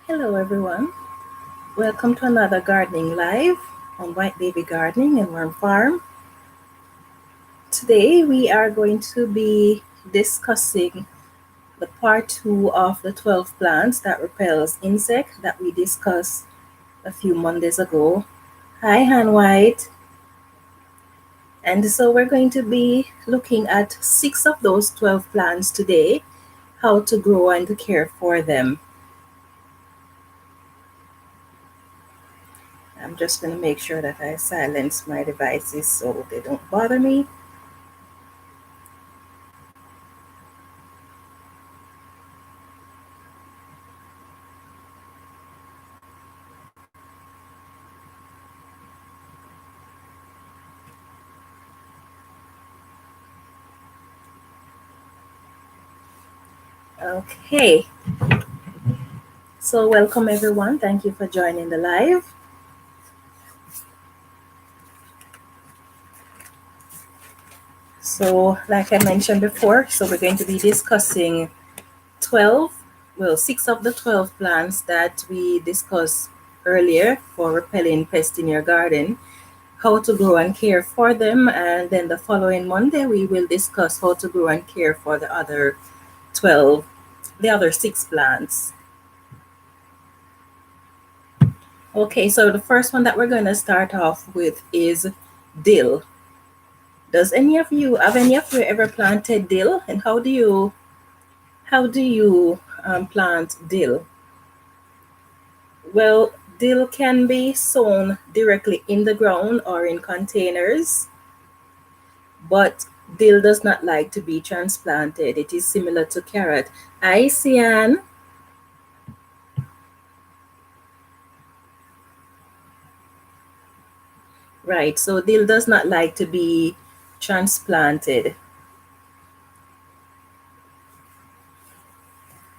Hello everyone, welcome to another gardening live on White Baby Gardening and Worm Farm. Today we are going to be discussing the part 2 of the 12 plants that repels insect that we discussed a few Mondays ago. Hi Han White. And so we're going to be looking at 6 of those 12 plants today, how to grow and to care for them. I'm just going to make sure that I silence my devices so they don't bother me. Okay, so welcome everyone. Thank you for joining the live. So like I mentioned before, so we're going to be discussing 6 of the 12 plants that we discussed earlier for repelling pests in your garden, how to grow and care for them, and then the following Monday we will discuss how to grow and care for the other 6 plants. Okay, so the first one that we're going to start off with is dill. Have any of you ever planted dill, and how do you plant dill? Well, dill can be sown directly in the ground or in containers, but dill does not like to be transplanted. It is similar to carrot. Hi, Sian. Right, so dill does not like to be transplanted.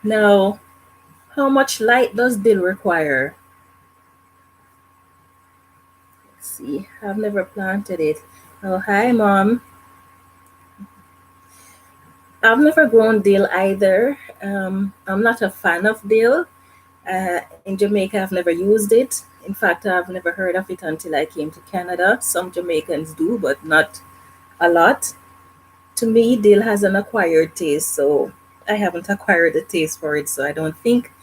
Now, how much light does dill require? Let's see, I've never planted it. Oh, hi, Mom. I've never grown dill either. I'm not a fan of dill. In Jamaica, I've never used it. In fact, I've never heard of it until I came to Canada. Some Jamaicans do, but not a lot. To me, dill has an acquired taste, so I haven't acquired a taste for it, so I don't think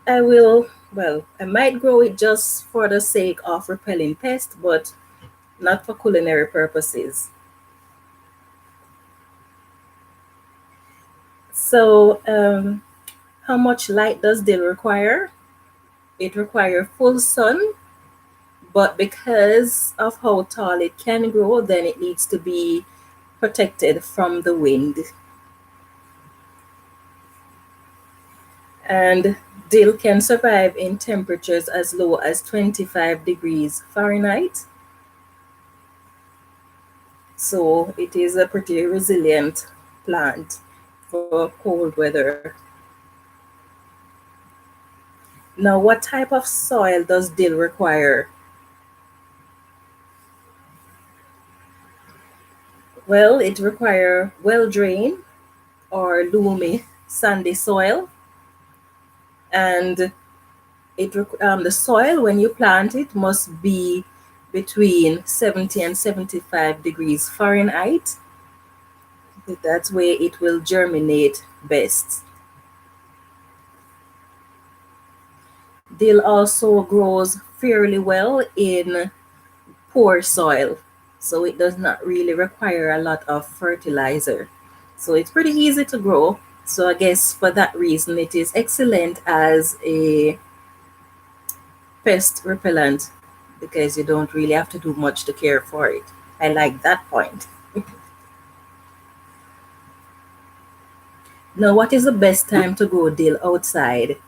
I will. Well, I might grow it just for the sake of repelling pests, but not for culinary purposes. So, how much light does dill require? It requires full sun, but because of how tall it can grow, then it needs to be protected from the wind. And dill can survive in temperatures as low as 25 degrees Fahrenheit. So it is a pretty resilient plant for cold weather. Now, what type of soil does dill require? Well, it requires well-drained or loamy sandy soil, and the soil when you plant it must be between 70 and 75 degrees Fahrenheit. That's where it will germinate best. Dill also grows fairly well in poor soil, so it does not really require a lot of fertilizer. So it's pretty easy to grow. So I guess for that reason, it is excellent as a pest repellent because you don't really have to do much to care for it. I like that point. Now, what is the best time to grow dill outside?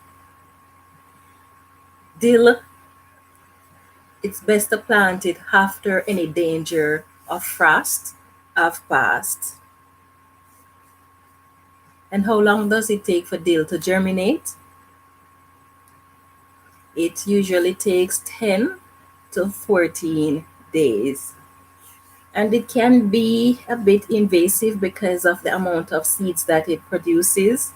Dill, it's best to plant it after any danger of frost have passed. And how long does it take for dill to germinate? It usually takes 10 to 14 days. And it can be a bit invasive because of the amount of seeds that it produces.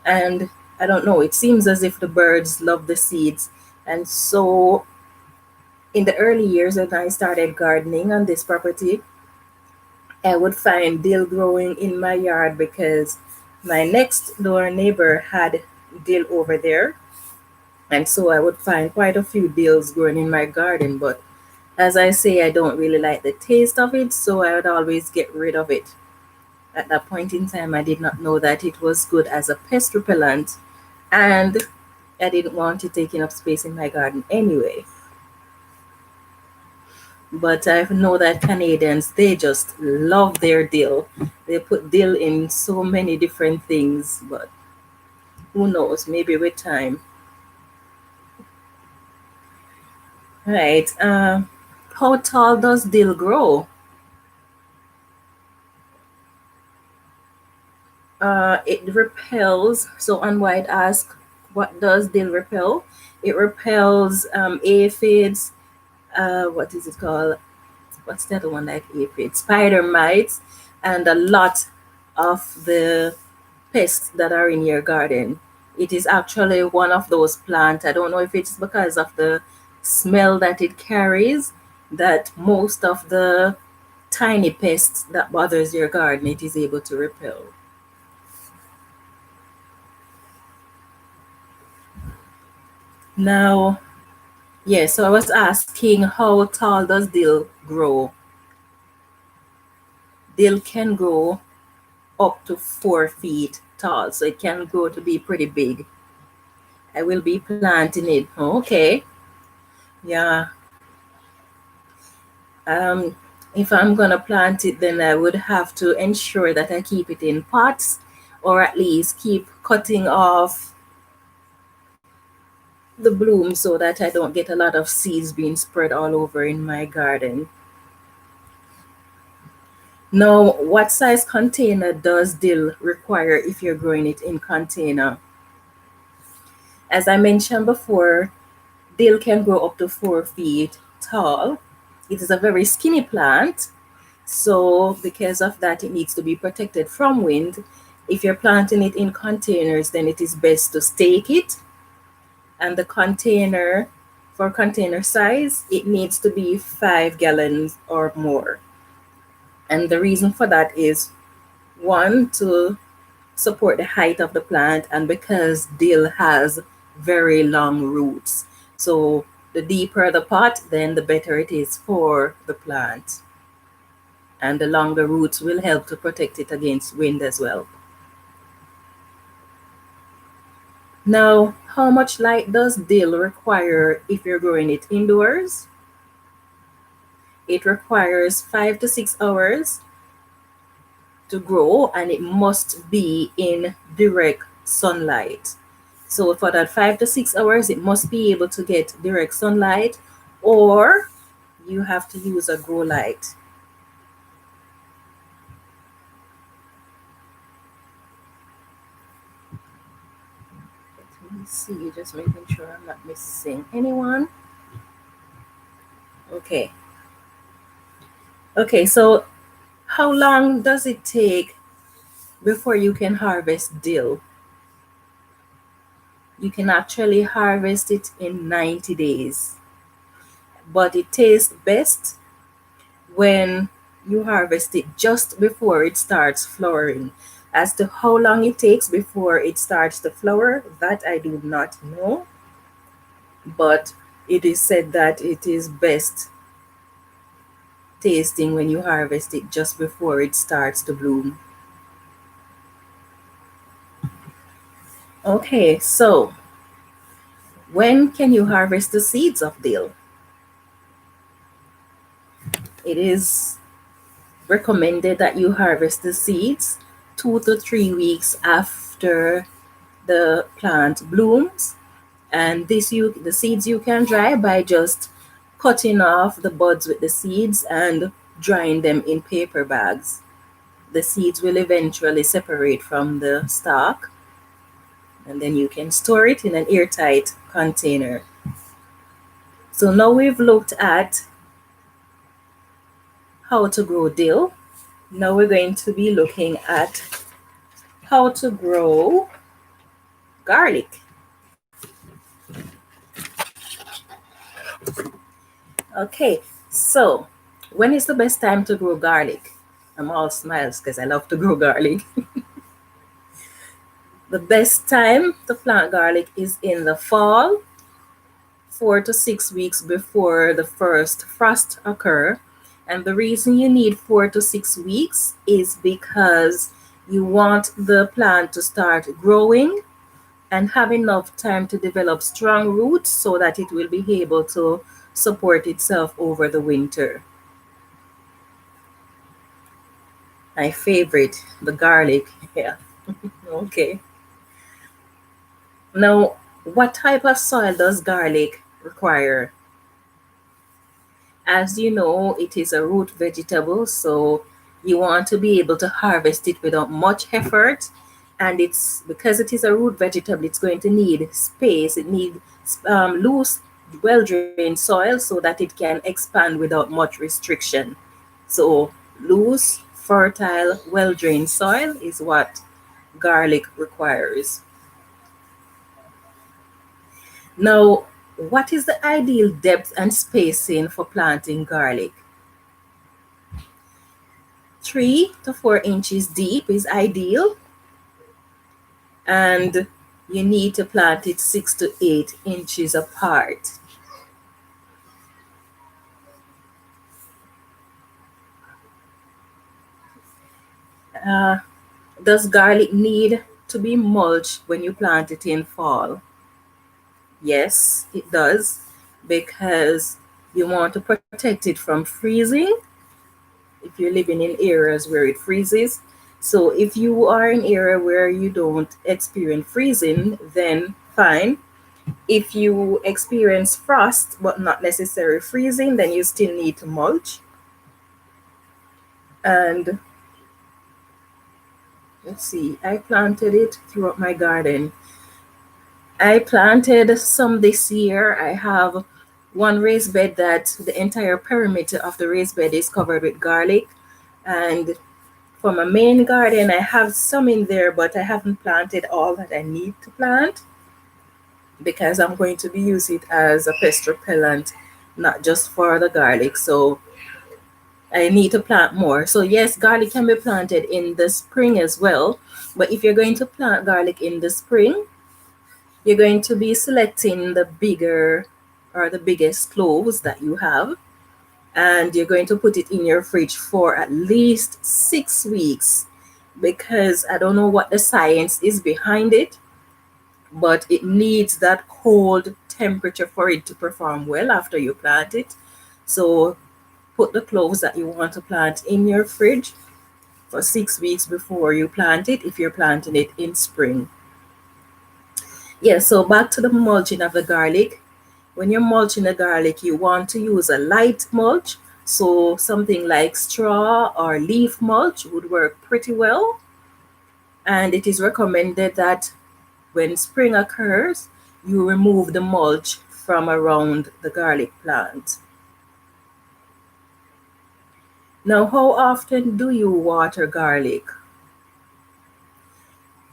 And I don't know, it seems as if the birds love the seeds. And so in the early years when I started gardening on this property, I would find dill growing in my yard because my next door neighbor had dill over there. And so I would find quite a few dills growing in my garden. But as I say, I don't really like the taste of it, so I would always get rid of it. At that point in time, I did not know that it was good as a pest repellent, and I didn't want it taking up space in my garden anyway. But I know that Canadians, they just love their dill. They put dill in so many different things, but who knows, maybe with time. Right. How tall does dill grow? It repels. So on White ask, what does dill repel? It repels aphids. What is it called? What's the other one like aphids? Spider mites, and a lot of the pests that are in your garden. It is actually one of those plants. I don't know if it's because of the smell that it carries that most of the tiny pests that bothers your garden it is able to repel. Now, yeah, so I was asking how tall does dill grow? Dill can grow up to 4 feet tall, so it can grow to be pretty big. I will be planting it. Okay, yeah. If I'm gonna plant it, then I would have to ensure that I keep it in pots, or at least keep cutting off the bloom so that I don't get a lot of seeds being spread all over in my garden. Now, what size container does dill require if you're growing it in container? As I mentioned before, dill can grow up to 4 feet tall. It is a very skinny plant, so because of that, it needs to be protected from wind. If you're planting it in containers, then it is best to stake it. And the container, for container size, it needs to be 5 gallons or more. And the reason for that is one, to support the height of the plant, and because dill has very long roots. So the deeper the pot, then the better it is for the plant. And the longer roots will help to protect it against wind as well. Now, how much light does dill require if you're growing it indoors? It requires 5 to 6 hours to grow, and it must be in direct sunlight. So for that 5 to 6 hours, it must be able to get direct sunlight, or you have to use a grow light. Let me see, just making sure I'm not missing anyone. Okay. Okay, so how long does it take before you can harvest dill? You can actually harvest it in 90 days, but it tastes best when you harvest it just before it starts flowering. As to how long it takes before it starts to flower, that I do not know, but it is said that it is best tasting when you harvest it just before it starts to bloom. Okay, so when can you harvest the seeds of dill? It is recommended that you harvest the seeds 2 to 3 weeks after the plant blooms. And the seeds you can dry by just cutting off the buds with the seeds and drying them in paper bags. The seeds will eventually separate from the stalk, and then you can store it in an airtight container. So now we've looked at how to grow dill. Now we're going to be looking at how to grow garlic. Okay, so when is the best time to grow garlic? I'm all smiles because I love to grow garlic. The best time to plant garlic is in the fall, 4 to 6 weeks before the first frost occur. And the reason you need 4 to 6 weeks is because you want the plant to start growing and have enough time to develop strong roots so that it will be able to support itself over the winter. My favorite, the garlic. Yeah. Okay. Now, what type of soil does garlic require? As you know, it is a root vegetable, so you want to be able to harvest it without much effort. And it's because it is a root vegetable, it's going to need space. It needs loose, well-drained soil so that it can expand without much restriction. So loose, fertile, well-drained soil is what garlic requires. Now, what is the ideal depth and spacing for planting garlic? 3 to 4 inches deep is ideal, and you need to plant it 6 to 8 inches apart. Uh, does garlic need to be mulched when you plant it in fall? Yes, it does, because you want to protect it from freezing if you're living in areas where it freezes. So if you are in an area where you don't experience freezing, then fine. If you experience frost but not necessarily freezing, then you still need to mulch. And let's see, I planted it throughout my garden. I planted some this year. I have one raised bed that the entire perimeter of the raised bed is covered with garlic. And for my main garden, I have some in there, but I haven't planted all that I need to plant because I'm going to be using it as a pest repellent, not just for the garlic. So I need to plant more. So yes, garlic can be planted in the spring as well. But if you're going to plant garlic in the spring, you're going to be selecting the bigger or the biggest cloves that you have. And you're going to put it in your fridge for at least 6 weeks, because I don't know what the science is behind it, but it needs that cold temperature for it to perform well after you plant it. So put the cloves that you want to plant in your fridge for 6 weeks before you plant it if you're planting it in spring. Yeah, so back to the mulching of the garlic. When you're mulching the garlic, you want to use a light mulch. So something like straw or leaf mulch would work pretty well. And it is recommended that when spring occurs, you remove the mulch from around the garlic plant. Now, how often do you water garlic?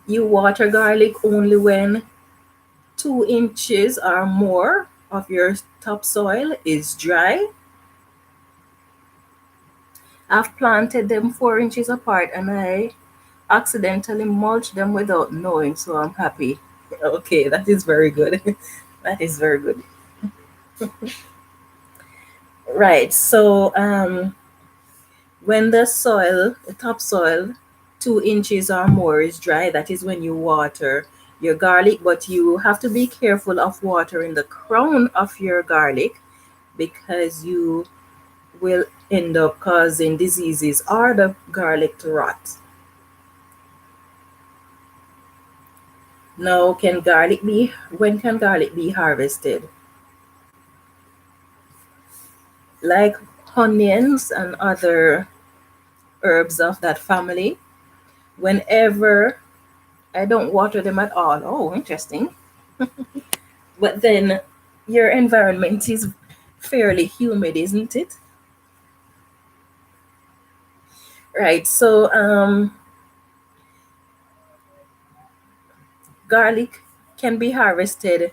You water garlic only when 2 inches or more of your topsoil is dry. I've planted them 4 inches apart and I accidentally mulched them without knowing, so I'm happy. Okay, that is very good. That is very good. Right, so when the topsoil, 2 inches or more is dry, that is when you water your garlic, but you have to be careful of watering the crown of your garlic because you will end up causing diseases or the garlic to rot. Now, when can garlic be harvested? Like onions and other herbs of that family, whenever I don't water them at all. Oh, interesting. But then your environment is fairly humid, isn't it? Right. So garlic can be harvested.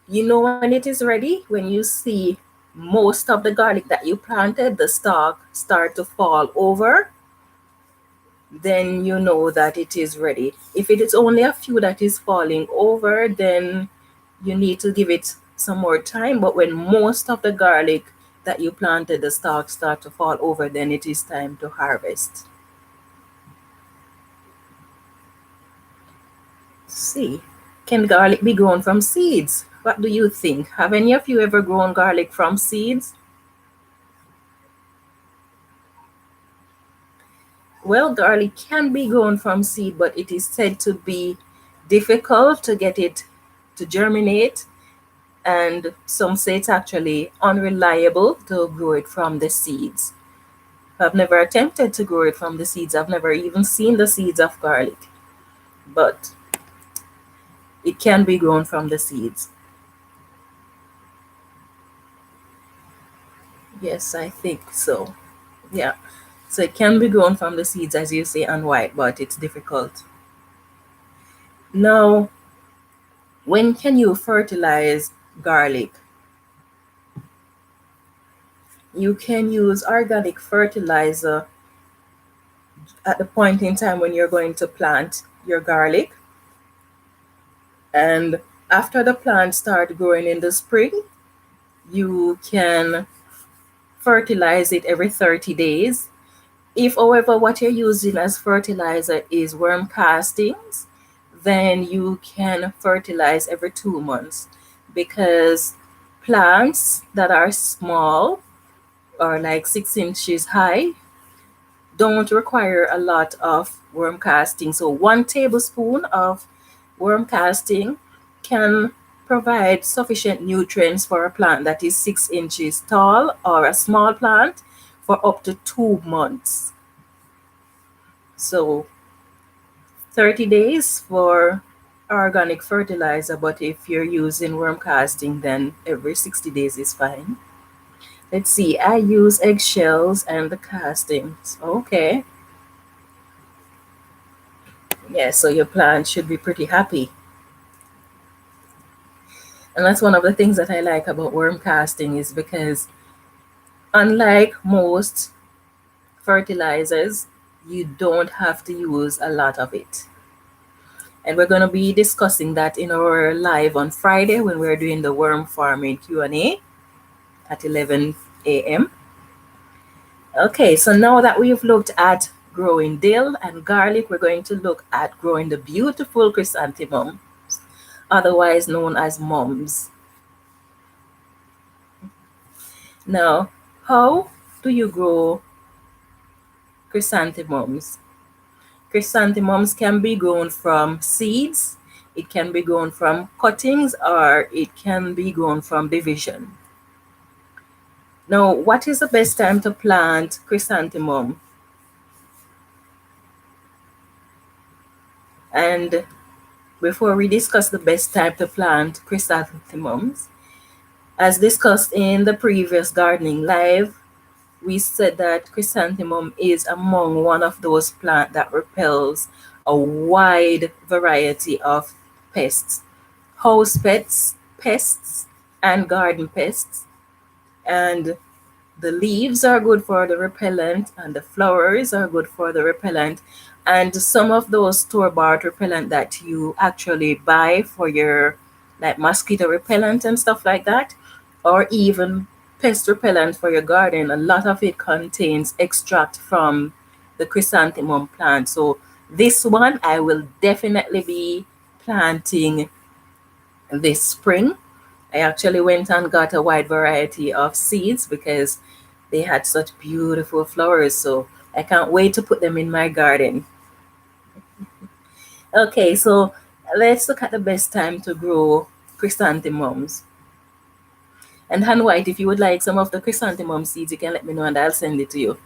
You know when it is ready? When you see most of the garlic that you planted, the stalk start to fall over, then you know that it is ready. If it is only a few that is falling over, then you need to give it some more time. But when most of the garlic that you planted, the stalks start to fall over, then it is time to harvest. See, can garlic be grown from seeds? What do you think? Have any of you ever grown garlic from seeds? Well, garlic can be grown from seed, but it is said to be difficult to get it to germinate, and some say it's actually unreliable to grow it from the seeds. I've never attempted to grow it from the seeds. I've never even seen the seeds of garlic, but it can be grown from the seeds. Yes, I think so. Yeah. So it can be grown from the seeds, as you say, on white, but it's difficult. Now, when can you fertilize garlic? You can use organic fertilizer at the point in time when you're going to plant your garlic. And after the plants start growing in the spring, you can fertilize it every 30 days. If, however, what you're using as fertilizer is worm castings, then you can fertilize every 2 months, because plants that are small or like 6 inches high don't require a lot of worm casting. So 1 tablespoon of worm casting can provide sufficient nutrients for a plant that is 6 inches tall or a small plant for up to 2 months. So 30 days for organic fertilizer, but if you're using worm casting, then every 60 days is fine. Let's see, I use eggshells and the castings. Okay. Yeah, so your plant should be pretty happy. And that's one of the things that I like about worm casting, is because unlike most fertilizers, you don't have to use a lot of it. And we're going to be discussing that in our live on Friday when we're doing the worm farming Q&A at 11 a.m. Okay, so now that we've looked at growing dill and garlic, we're going to look at growing the beautiful chrysanthemum, otherwise known as mums. Now, how do you grow chrysanthemums? Chrysanthemums can be grown from seeds, it can be grown from cuttings, or it can be grown from division. Now, what is the best time to plant chrysanthemum? And before we discuss the best time to plant chrysanthemums, as discussed in the previous gardening live, we said that chrysanthemum is among one of those plants that repels a wide variety of pests, house pests, and garden pests. And the leaves are good for the repellent, and the flowers are good for the repellent. And some of those store-bought repellent that you actually buy for your like mosquito repellent and stuff like that, or even pest repellent for your garden, a lot of it contains extract from the chrysanthemum plant. So this one I will definitely be planting this spring. I actually went and got a wide variety of seeds because they had such beautiful flowers. So I can't wait to put them in my garden. Okay, so let's look at the best time to grow chrysanthemums. And Han White, if you would like some of the chrysanthemum seeds, you can let me know and I'll send it to you.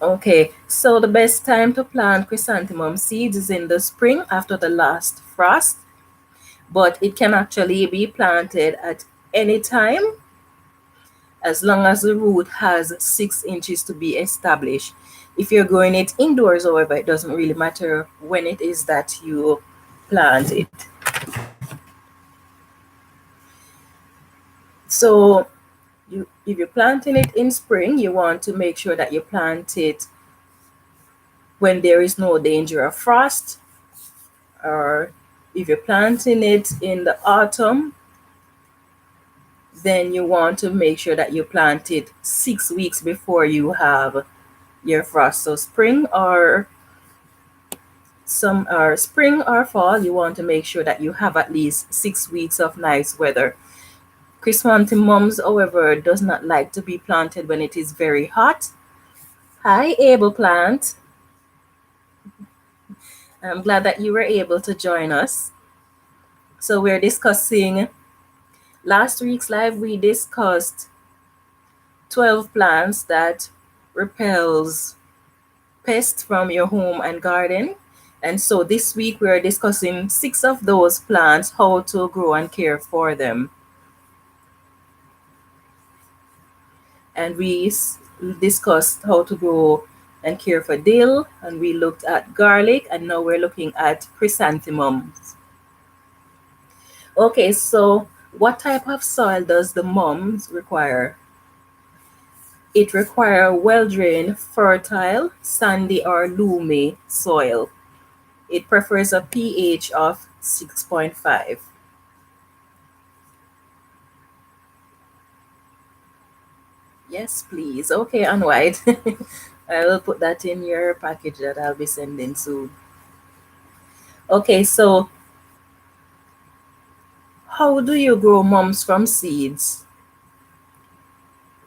Okay, so the best time to plant chrysanthemum seeds is in the spring after the last frost, but it can actually be planted at any time as long as the root has 6 inches to be established. If you're growing it indoors, however, it doesn't really matter when it is that you plant it. So if you're planting it in spring, you want to make sure that you plant it when there is no danger of frost, or if you're planting it in the autumn, then you want to make sure that you plant it 6 weeks before you have your frost. So spring or spring or fall, you want to make sure that you have at least 6 weeks of nice weather. Chrysanthemums, however, does not like to be planted when it is very hot. Hi, Able Plant. I'm glad that you were able to join us. So we're discussing, last week's live, we discussed 12 plants that repels pests from your home and garden. And so this week we are discussing 6 of those plants, how to grow and care for them. And we discussed how to grow and care for dill, and we looked at garlic, and now we're looking at chrysanthemums. Okay, so what type of soil does the mums require? It requires well-drained, fertile, sandy or loamy soil. It prefers a pH of 6.5. Yes, please. Okay, and white. I will put that in your package that I'll be sending soon. Okay, so how do you grow mums from seeds?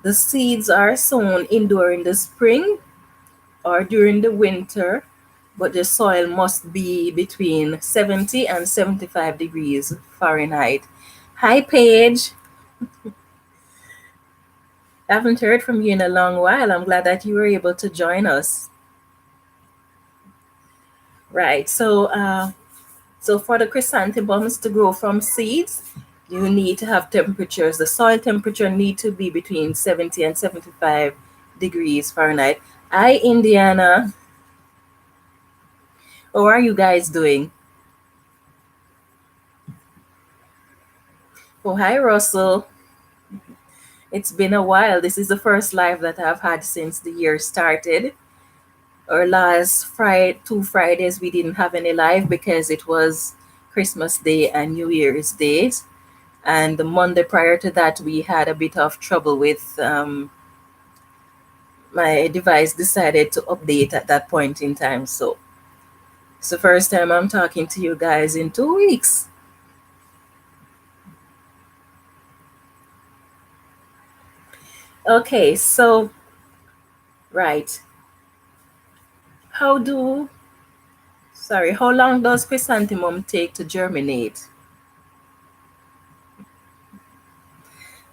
The seeds are sown indoor in the spring or during the winter, but the soil must be between 70 and 75 degrees Fahrenheit. Hi, Paige. I haven't heard from you in a long while. I'm glad that you were able to join us. Right. So for the chrysanthemums to grow from seeds, you need to have temperatures. The soil temperature need to be between 70 and 75 degrees Fahrenheit. Hi, Indiana. How are you guys doing? Oh, hi, Russell. It's been a while. This is the first live that I've had since the year started. Our last Friday, 2 Fridays, we didn't have any live because it was Christmas Day and New Year's Day. And the Monday prior to that, we had a bit of trouble with my device decided to update at that point in time. So it's the first time I'm talking to you guys in 2 weeks. Okay, so, right. How long does chrysanthemum take to germinate?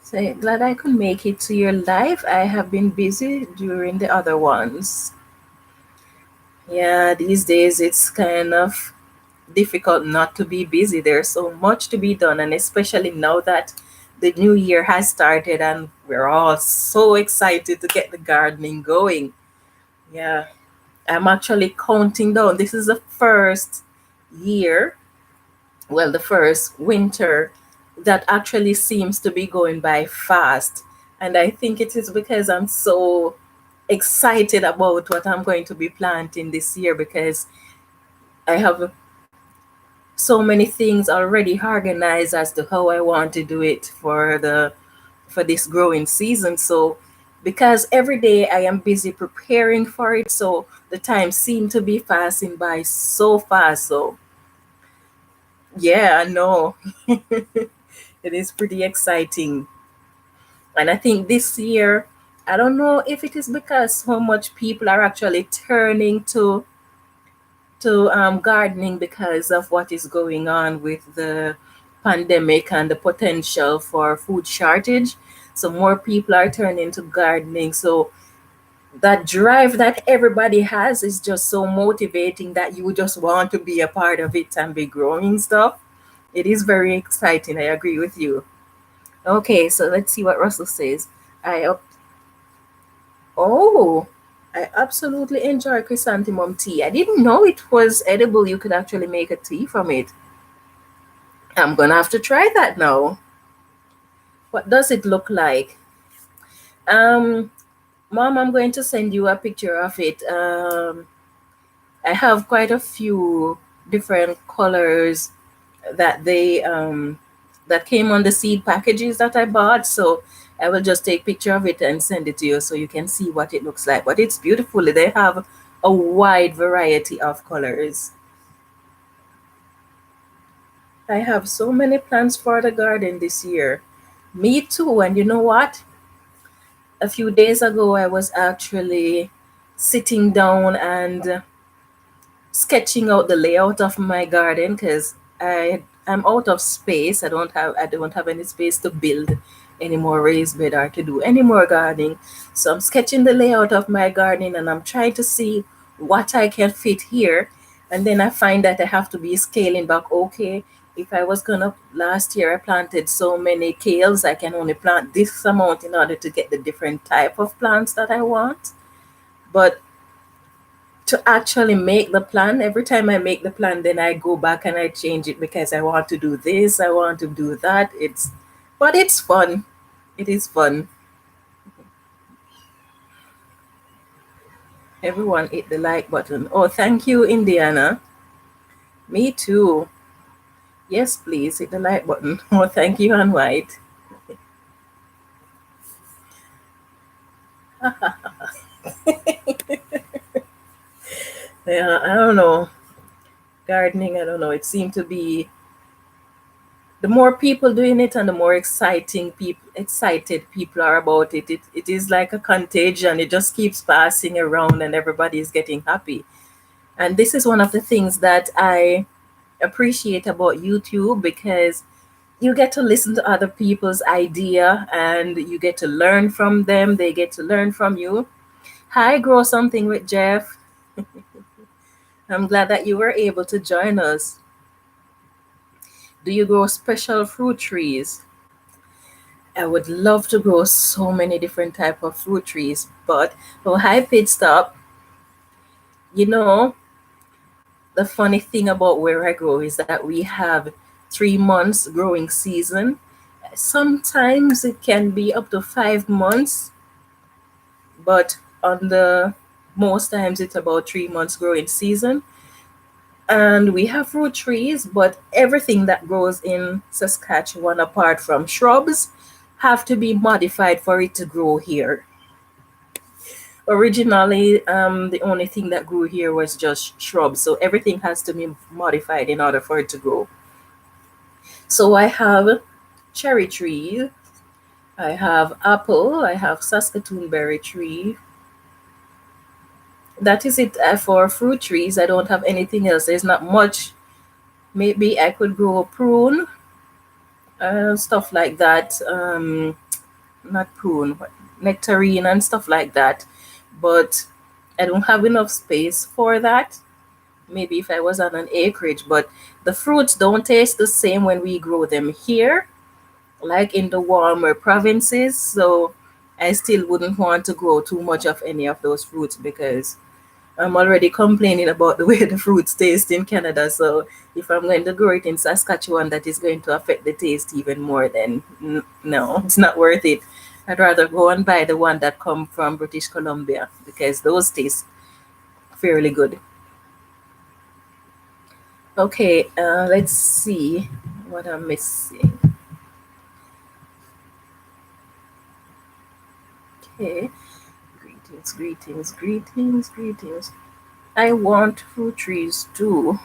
So glad I could make it to your live. I have been busy during the other ones. Yeah, these days it's kind of difficult not to be busy. There's so much to be done, and especially now that the new year has started and we're all so excited to get the gardening going. Yeah, I'm actually counting down. This is the first year, well, the first winter that actually seems to be going by fast. And I think it is because I'm so excited about what I'm going to be planting this year, because I have so many things already organized as to how I want to do it for this growing season. So because every day I am busy preparing for it, so the time seemed to be passing by so fast. So yeah, I know. It is pretty exciting. And I think this year, I don't know if it is because so much people are actually turning to gardening because of what is going on with the pandemic and the potential for food shortage. So more people are turning to gardening. So that drive that everybody has is just so motivating that you just want to be a part of it and be growing stuff. It is very exciting. I agree with you. Okay, so let's see what Russell says. I up. Oh. I absolutely enjoy chrysanthemum tea. I didn't know it was edible. You could actually make a tea from it. I'm gonna have to try that now. What does it look like? Um, Mom, I'm going to send you a picture of it. I have quite a few different colors that they that came on the seed packages that I bought. So I will just take picture of it and send it to you so you can see what it looks like. But it's beautiful. They have a wide variety of colors. I have so many plants for the garden this year. Me too. And you know what? A few days ago, I was actually sitting down and sketching out the layout of my garden because I'm out of space. I don't have any space to build any more raised bed or to do any more gardening. So I'm sketching the layout of my garden and I'm trying to see what I can fit here. And then I find that I have to be scaling back. Okay, if I was gonna last year I planted so many kales, I can only plant this amount in order to get the different type of plants that I want. But to actually make the plan, every time I make the plan, then I go back and I change it because I want to do this, I want to do that. But it's fun. It is fun. Everyone hit the like button. Oh, thank you, Indiana. Me too. Yes, please hit the like button. Oh, thank you, Ann White. Yeah, I don't know. Gardening, I don't know. It seemed to be the more people doing it and the more excited people are about it. It is like a contagion. It just keeps passing around and everybody is getting happy. And this is one of the things that I appreciate about YouTube because you get to listen to other people's idea and you get to learn from them. They get to learn from you. Hi, Grow Something with Jeff. I'm glad that you were able to join us. Do you grow special fruit trees? I would love to grow so many different type of fruit trees, but oh, hi, Pit Stop. You know, the funny thing about where I grow is that we have 3 months growing season. Sometimes it can be up to 5 months, but on the most times it's about 3 months growing season. And we have fruit trees, but everything that grows in Saskatchewan, apart from shrubs, have to be modified for it to grow here. Originally, the only thing that grew here was just shrubs, so everything has to be modified in order for it to grow. So I have cherry tree, I have apple, I have Saskatoon berry tree. That is it for fruit trees. I don't have anything else. There's not much. Maybe I could grow prune, stuff like that. Not prune, but nectarine and stuff like that. But I don't have enough space for that. Maybe if I was on an acreage, but the fruits don't taste the same when we grow them here, like in the warmer provinces. So I still wouldn't want to grow too much of any of those fruits because I'm already complaining about the way the fruits taste in Canada. So if I'm going to grow it in Saskatchewan, that is going to affect the taste even more. Then no, it's not worth it. I'd rather go and buy the one that come from British Columbia because those taste fairly good. Okay, let's see what I'm missing. Okay, greetings, greetings, greetings, greetings. I want fruit trees too.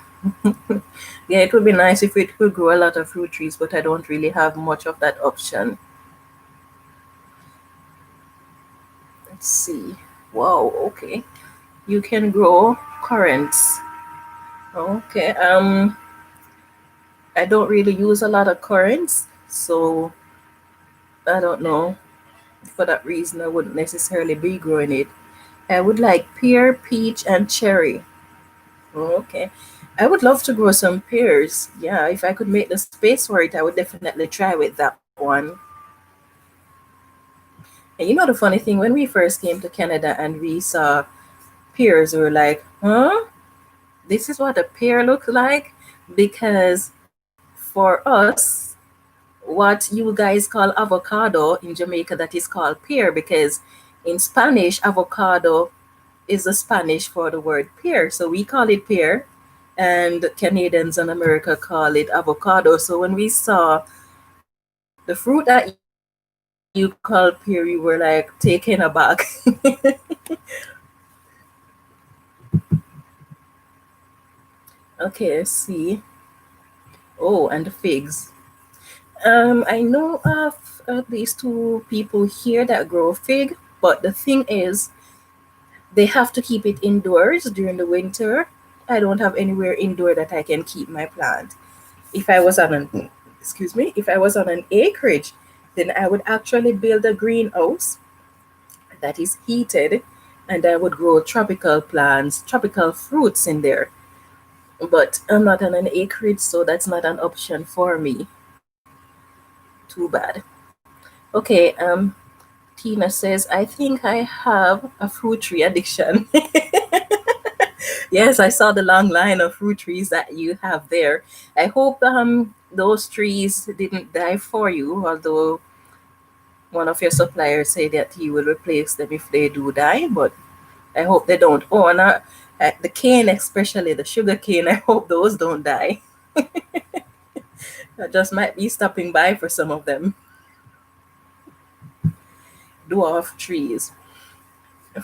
Yeah, it would be nice if it could grow a lot of fruit trees, but I don't really have much of that option. Let's see. Wow, okay. You can grow currants. Okay. I don't really use a lot of currants, so I don't know. For that reason, I wouldn't necessarily be growing it. I would like pear, peach, and cherry. Okay. I would love to grow some pears. Yeah, if I could make the space for it, I would definitely try with that one. And you know the funny thing, when we first came to Canada and we saw pears. We were like, huh? This is what a pear looks like? Because for us, what you guys call avocado in Jamaica, that is called pear, because in Spanish, avocado is the Spanish for the word pear. So we call it pear, and Canadians and America call it avocado. So when we saw the fruit that you call pear, we were like taken aback. Okay, let's see. Oh, and the figs. I know of at least two people here that grow fig, but the thing is, they have to keep it indoors during the winter. I don't have anywhere indoor that I can keep my plant. If I was on an excuse me, if I was on an acreage, then I would actually build a greenhouse that is heated, and I would grow tropical plants, tropical fruits in there. But I'm not on an acreage, so that's not an option for me. Too bad. Okay, Tina says, I think I have a fruit tree addiction. Yes, I saw the long line of fruit trees that you have there. I hope those trees didn't die for you, although one of your suppliers said that he will replace them if they do die, but I hope they don't. Oh, and the cane, especially the sugar cane, I hope those don't die. I just might be stopping by for some of them. Dwarf trees.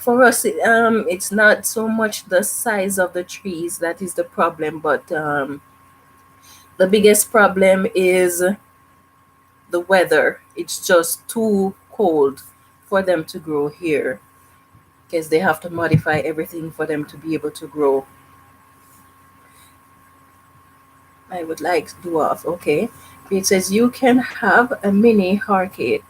For us, it's not so much the size of the trees that is the problem, but the biggest problem is the weather. It's just too cold for them to grow here because they have to modify everything for them to be able to grow. I would like dwarf. Okay. It says you can have a mini orchid.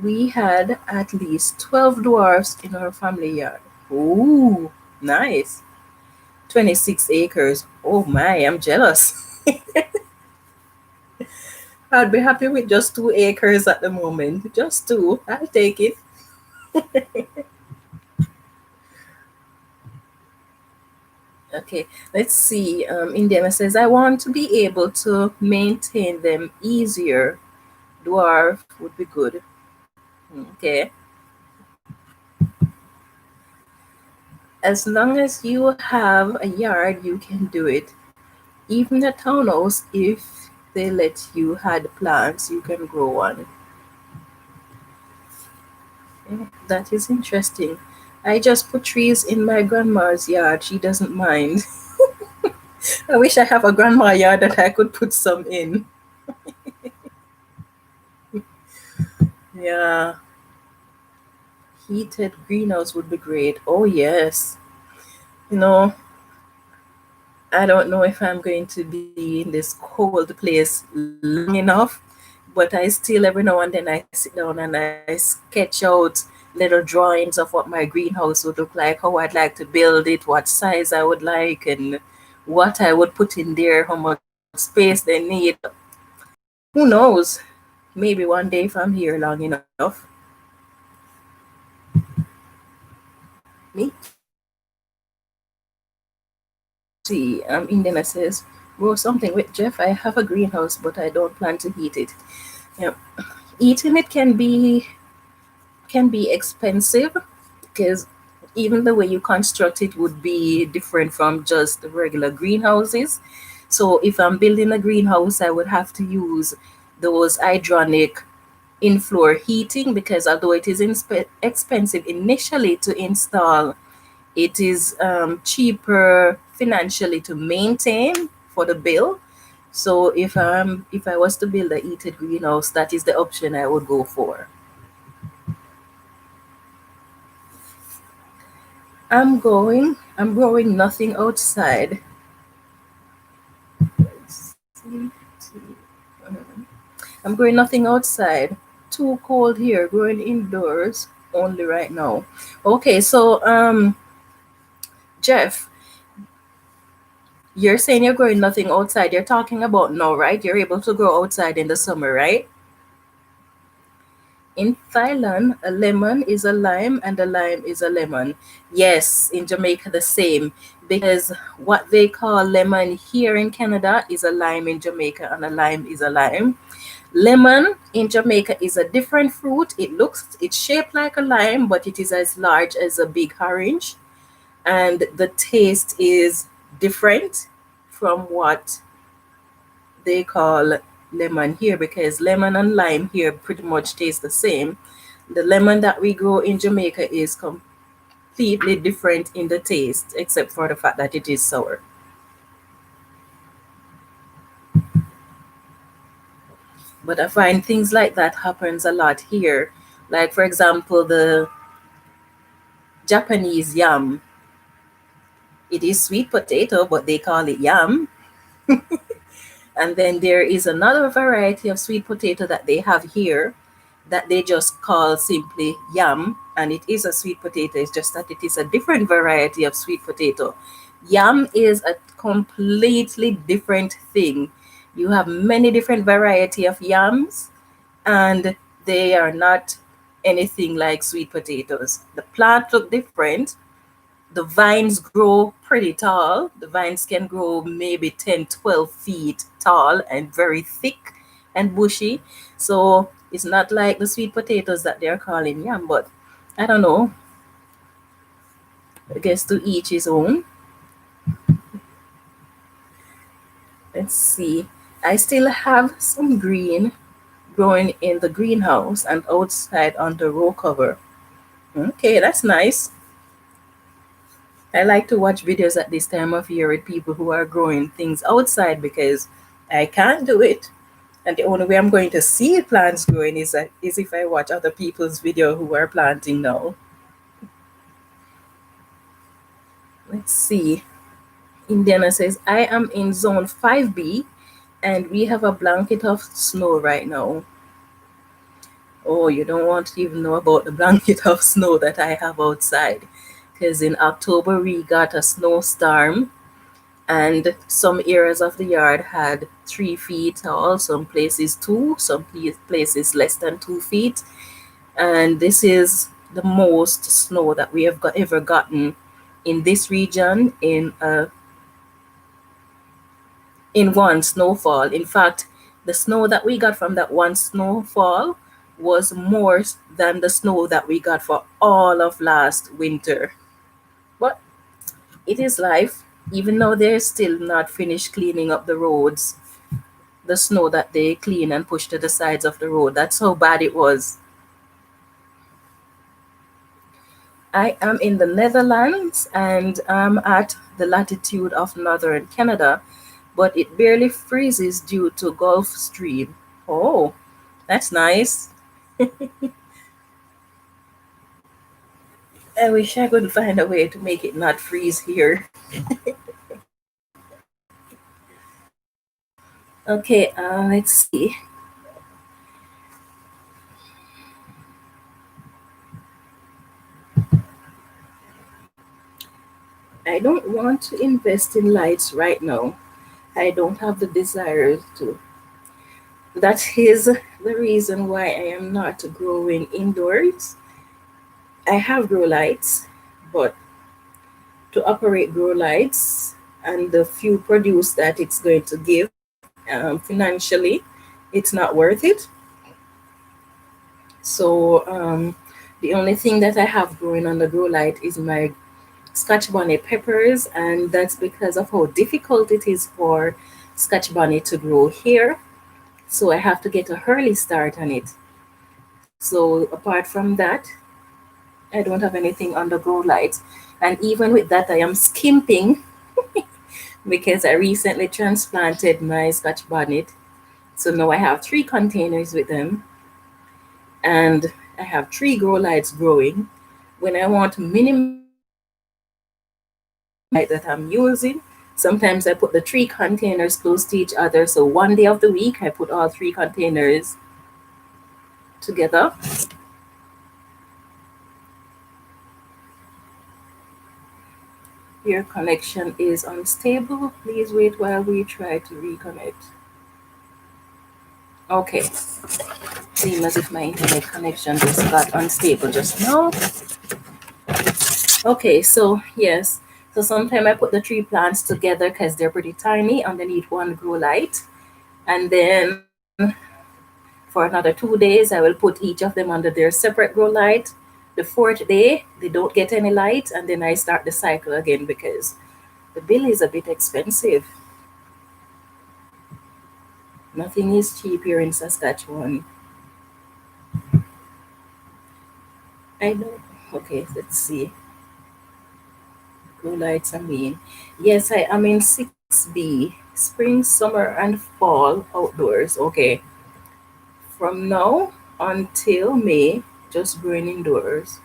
We had at least 12 dwarfs in our family yard. Ooh, nice. 26 acres. Oh my, I'm jealous. I'd be happy with just 2 acres at the moment. Just two. I'll take it. Okay, let's see. Indiana says, I want to be able to maintain them easier. Dwarf would be good. Okay. As long as you have a yard, you can do it. Even a townhouse, if they let you add plants, you can grow one. Yeah, that is interesting. I just put trees in my grandma's yard. She doesn't mind. I wish I have a grandma yard that I could put some in. Yeah, heated greenhouse would be great. Oh, yes. You know, I don't know if I'm going to be in this cold place long enough, but I still, every now and then, I sit down and I sketch out little drawings of what my greenhouse would look like, how I'd like to build it, what size I would like, and what I would put in there, how much space they need. Who knows? Maybe one day if I'm here long enough. Me see. Indiana says, grow something with Jeff. I have a greenhouse, but I don't plan to heat it. Yeah, eating it can be expensive because even the way you construct it would be different from just the regular greenhouses. So if I'm building a greenhouse, I would have to use those hydronic in-floor heating because although it is expensive initially to install, it is cheaper financially to maintain for the bill. So if I was to build a heated greenhouse, that is the option I would go for. I'm growing nothing outside. Let's see. I'm growing nothing outside. Too cold here. Growing indoors only right now. Okay, so Jeff, you're saying you're growing nothing outside. You're talking about now, right? You're able to grow outside in the summer, right? In Thailand, a lemon is a lime and a lime is a lemon. Yes, in Jamaica the same, because what they call lemon here in Canada is a lime in Jamaica and a lime is a lime. Lemon in Jamaica is a different fruit. It's shaped like a lime, but it is as large as a big orange. And the taste is different from what they call lemon here, because lemon and lime here pretty much taste the same. The lemon that we grow in Jamaica is completely different in the taste, except for the fact that it is sour. But I find things like that happens a lot here. Like, for example, the Japanese yam. It is sweet potato, but they call it yam. And then there is another variety of sweet potato that they have here that they just call simply yam. And it is a sweet potato, it's just that it is a different variety of sweet potato. Yam is a completely different thing. You have many different variety of yams, and they are not anything like sweet potatoes. The plant look different. The vines grow pretty tall. The vines can grow maybe 10, 12 feet tall and very thick and bushy. So it's not like the sweet potatoes that they're calling yam, but I don't know. I guess to each his own. Let's see. I still have some green growing in the greenhouse and outside on the row cover. Okay, that's nice. I like to watch videos at this time of year with people who are growing things outside because I can't do it. And the only way I'm going to see plants growing is if I watch other people's video who are planting now. Let's see. Indiana says, I am in zone 5B and we have a blanket of snow right now. Oh, you don't want to even know about the blanket of snow that I have outside. Because in October we got a snowstorm, and some areas of the yard had 3 feet tall, some places 2, some places less than 2 feet. And this is the most snow that we have ever gotten in this region in one snowfall. In fact, the snow that we got from that one snowfall was more than the snow that we got for all of last winter. But it is life. Even though they're still not finished cleaning up the roads, the snow that they clean and push to the sides of the road, that's how bad it was. I am in the Netherlands and I'm at the latitude of northern Canada, but it barely freezes due to Gulf Stream. Oh, that's nice. I wish I could find a way to make it not freeze here. Okay, let's see. I don't want to invest in lights right now. I don't have the desire to. That is the reason why I am not growing indoors. I have grow lights, but to operate grow lights and the few produce that it's going to give financially, it's not worth it. So the only thing that I have growing on the grow light is my Scotch bonnet peppers, and that's because of how difficult it is for Scotch bonnet to grow here. So I have to get a early start on it. So apart from that, I don't have anything on the grow light. And even with that, I am skimping because I recently transplanted my Scotch bonnet. So now I have 3 containers with them, and I have 3 grow lights growing. When I want minimum light that I'm using, sometimes I put the 3 containers close to each other. So one day of the week, I put all 3 containers together. Your connection is unstable. Please wait while we try to reconnect. Okay. Seems as if my internet connection just got unstable just now. Okay, so yes. So sometimes I put the three plants together because they're pretty tiny underneath one grow light. And then for another 2 days, I will put each of them under their separate grow light. The fourth day, they don't get any light, and then I start the cycle again because the bill is a bit expensive. Nothing is cheap here in Saskatchewan. I know. Okay, let's see. Grow lights, I mean. Yes, I am in 6B. Spring, summer, and fall outdoors. Okay. From now until May, just growing indoors.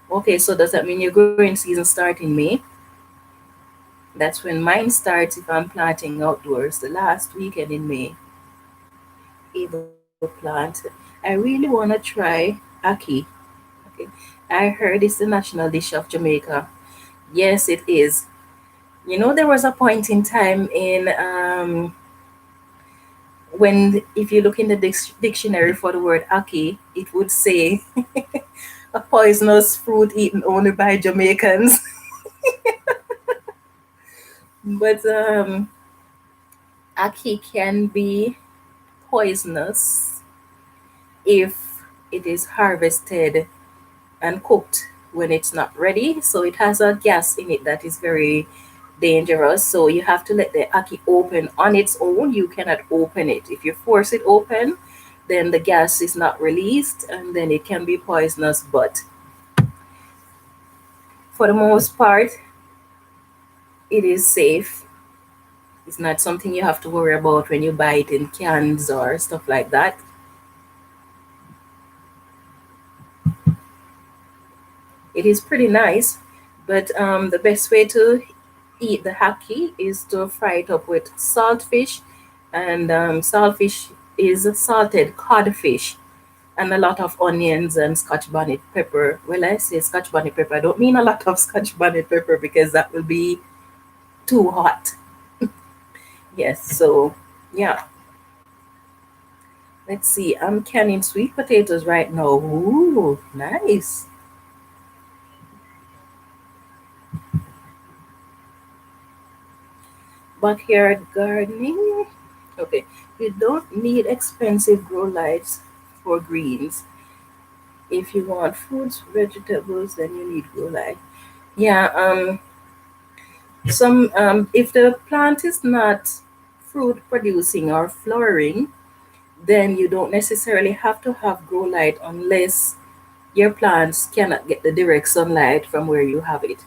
Okay, so does that mean your growing season starts in May? That's when mine starts if I'm planting outdoors, the last weekend in May. Able plant. I really want to try ackee. Okay. I heard it's the national dish of Jamaica. Yes, it is. You know, there was a point in time in when if you look in the dictionary for the word ackee, it would say a poisonous fruit eaten only by Jamaicans. But ackee can be poisonous if it is harvested and cooked when it's not ready. So it has a gas in it that is very dangerous. So you have to let the ackee open on its own. You cannot open it. If you force it open, then the gas is not released and then it can be poisonous. But for the most part, it is safe. It's not something you have to worry about when you buy it in cans or stuff like that. It is pretty nice, but the best way to eat the ackee is to fry it up with saltfish, and saltfish is salted codfish, and a lot of onions and Scotch bonnet pepper. Well, I say Scotch bonnet pepper. I don't mean a lot of Scotch bonnet pepper because that will be too hot. Yes, so yeah. Let's see. I'm canning sweet potatoes right now. Ooh, nice. Backyard gardening. Okay, you don't need expensive grow lights for greens. If you want fruits, vegetables, then you need grow light. Yeah, some if the plant is not fruit producing or flowering, then you don't necessarily have to have grow light unless your plants cannot get the direct sunlight from where you have it.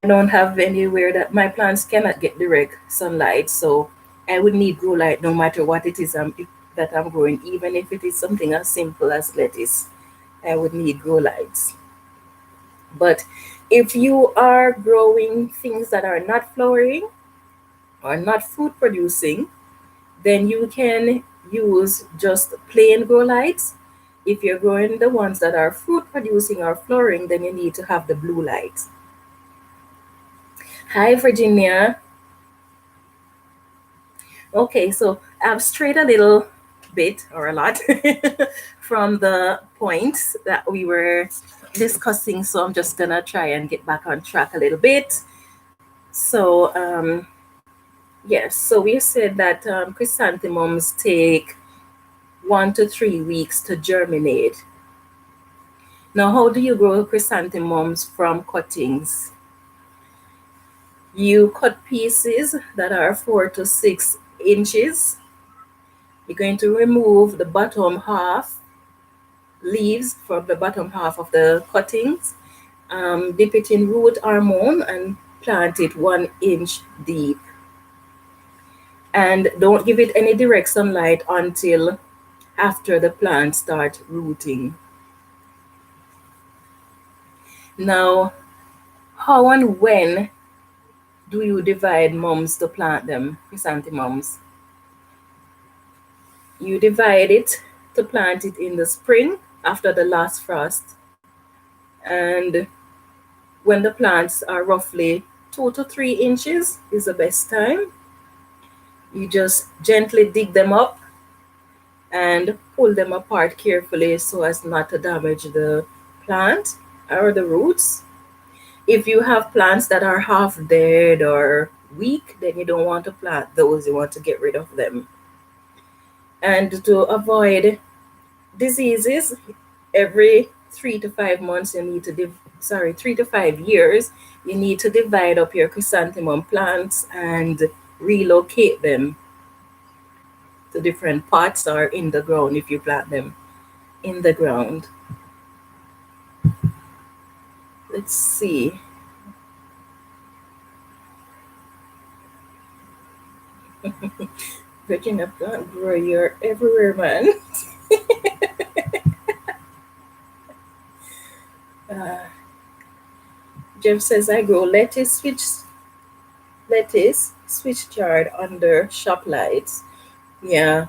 I don't have anywhere that my plants cannot get direct sunlight, so I would need grow light no matter what it is that I'm growing, even if it is something as simple as lettuce. I would need grow lights. But if you are growing things that are not flowering or not fruit producing, then you can use just plain grow lights. If you're growing the ones that are fruit producing or flowering, then you need to have the blue lights. Hi, Virginia. Okay, so I've strayed a little bit or a lot from the points that we were discussing, so I'm just gonna try and get back on track a little bit. So, yes, so we said that chrysanthemums take 1 to 3 weeks to germinate. Now, how do you grow chrysanthemums from cuttings? You cut pieces that are 4 to 6 inches. You're going to remove the bottom half leaves from the bottom half of the cuttings, dip it in root hormone and plant it 1 inch deep. And don't give it any direct sunlight until after the plant starts rooting. Now, how and when do you divide mums to plant them, chrysanthemums? You divide it to plant it in the spring after the last frost. And when the plants are roughly 2 to 3 inches is the best time. You just gently dig them up and pull them apart carefully so as not to damage the plant or the roots. If you have plants that are half dead or weak, then you don't want to plant those, you want to get rid of them. And to avoid diseases, every 3 to 5 months you need to 3 to 5 years you need to divide up your chrysanthemum plants and relocate them to different pots or in the ground if you plant them in the ground. Let's see. Virginia plant grower, you're everywhere, man. uh, Jeff says I grow lettuce switch chard under shop lights. Yeah,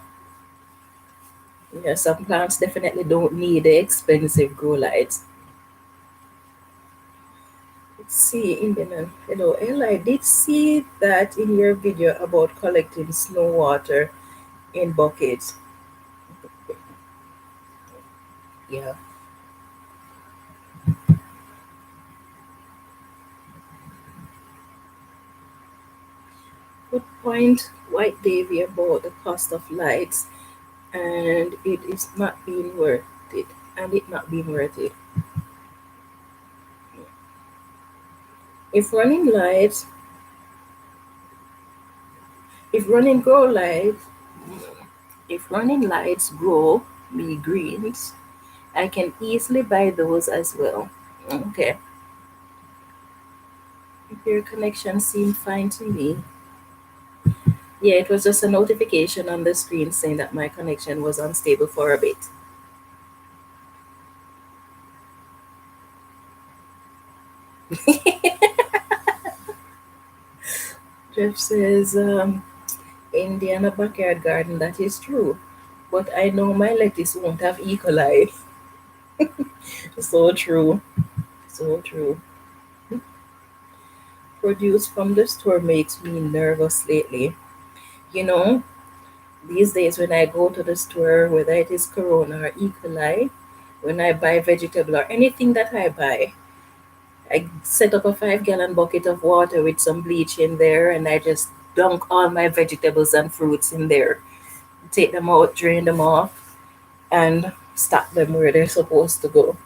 yeah, some plants definitely don't need the expensive grow lights. Let's see, Indian. Hello, Elle. I did see that in your video about collecting snow water in buckets. Yeah. Good point, White Davy, about the cost of lights and it is not being worth it. And it not being worth it. If running lights, if running grow lights, if running lights grow me greens, I can easily buy those as well. Okay. Your connection seemed fine to me. Yeah, it was just a notification on the screen saying that my connection was unstable for a bit. Jeff says, Indiana backyard garden, that is true. But I know my lettuce won't have E. coli. So true. So true. Produce from the store makes me nervous lately. You know, these days when I go to the store, whether it is Corona or E. coli, when I buy vegetable or anything that I buy, I set up a 5 gallon bucket of water with some bleach in there and I just dunk all my vegetables and fruits in there. Take them out, drain them off, and stack them where they're supposed to go.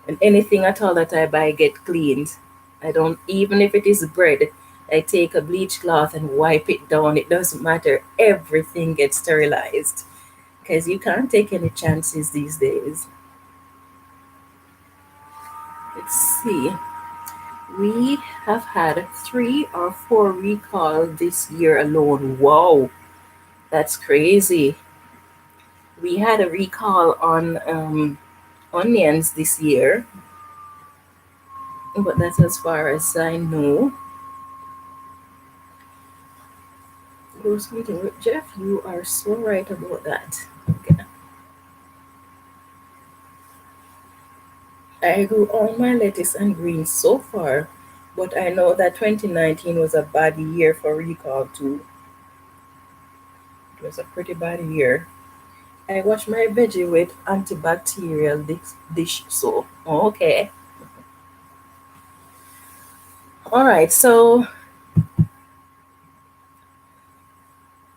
And anything at all that I buy get cleaned. I don't, even if it is bread, I take a bleach cloth and wipe it down. It doesn't matter. Everything gets sterilized because you can't take any chances these days. Let's see. We have had 3 or 4 recalls this year alone. Wow, that's crazy. We had a recall on onions this year, but that's as far as I know. Gross meeting with Jeff, you are so right about that. Okay. I grew all my lettuce and greens so far, but I know that 2019 was a bad year for recall too. It was a pretty bad year. I wash my veggie with antibacterial dish soap. Okay. All right. So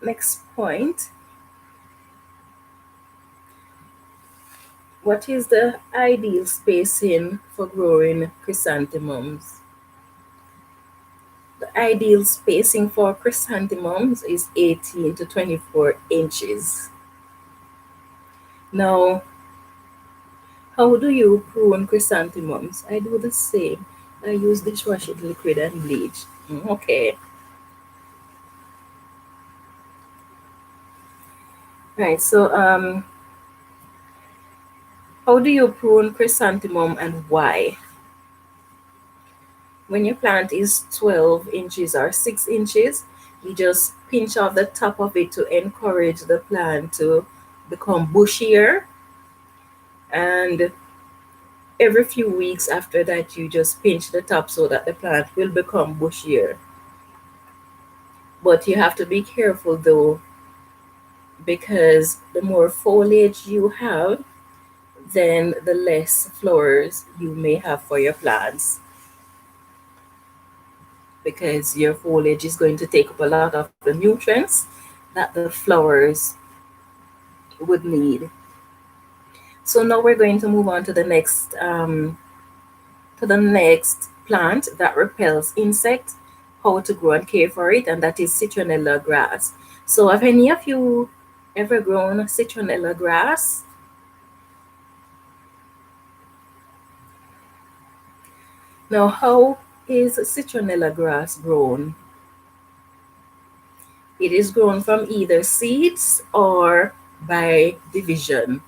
next point. What is the ideal spacing for growing chrysanthemums? The ideal spacing for chrysanthemums is 18 to 24 inches. Now, how do you prune chrysanthemums? I do the same. I use dishwashing liquid and bleach. Okay. Right. So, how do you prune chrysanthemum and why? When your plant is 12 inches or 6 inches, you just pinch off the top of it to encourage the plant to become bushier. And every few weeks after that, you just pinch the top so that the plant will become bushier. But you have to be careful though, because the more foliage you have, then the less flowers you may have for your plants, because your foliage is going to take up a lot of the nutrients that the flowers would need. So now we're going to move on to the next plant that repels insects, how to grow and care for it, and that is citronella grass. So have any of you ever grown citronella grass? Now, how is citronella grass grown? It is grown from either seeds or by division.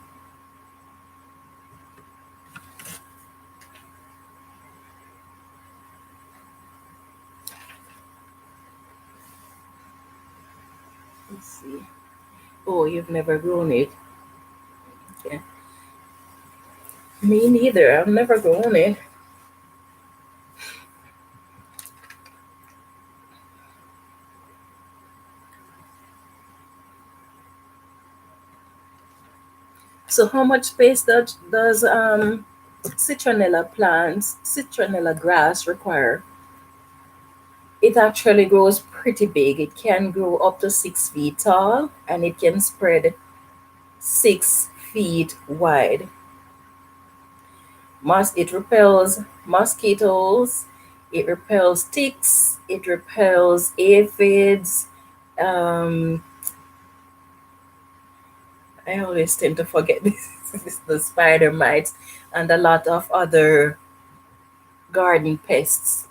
Let's see. Oh, you've never grown it. Okay. Me neither. I've never grown it. So how much space does citronella grass require? It actually grows pretty big. It can grow up to 6 feet tall, and it can spread 6 feet wide. It repels mosquitoes, it repels ticks, it repels aphids. Um, I always tend to forget the spider mites and a lot of other garden pests.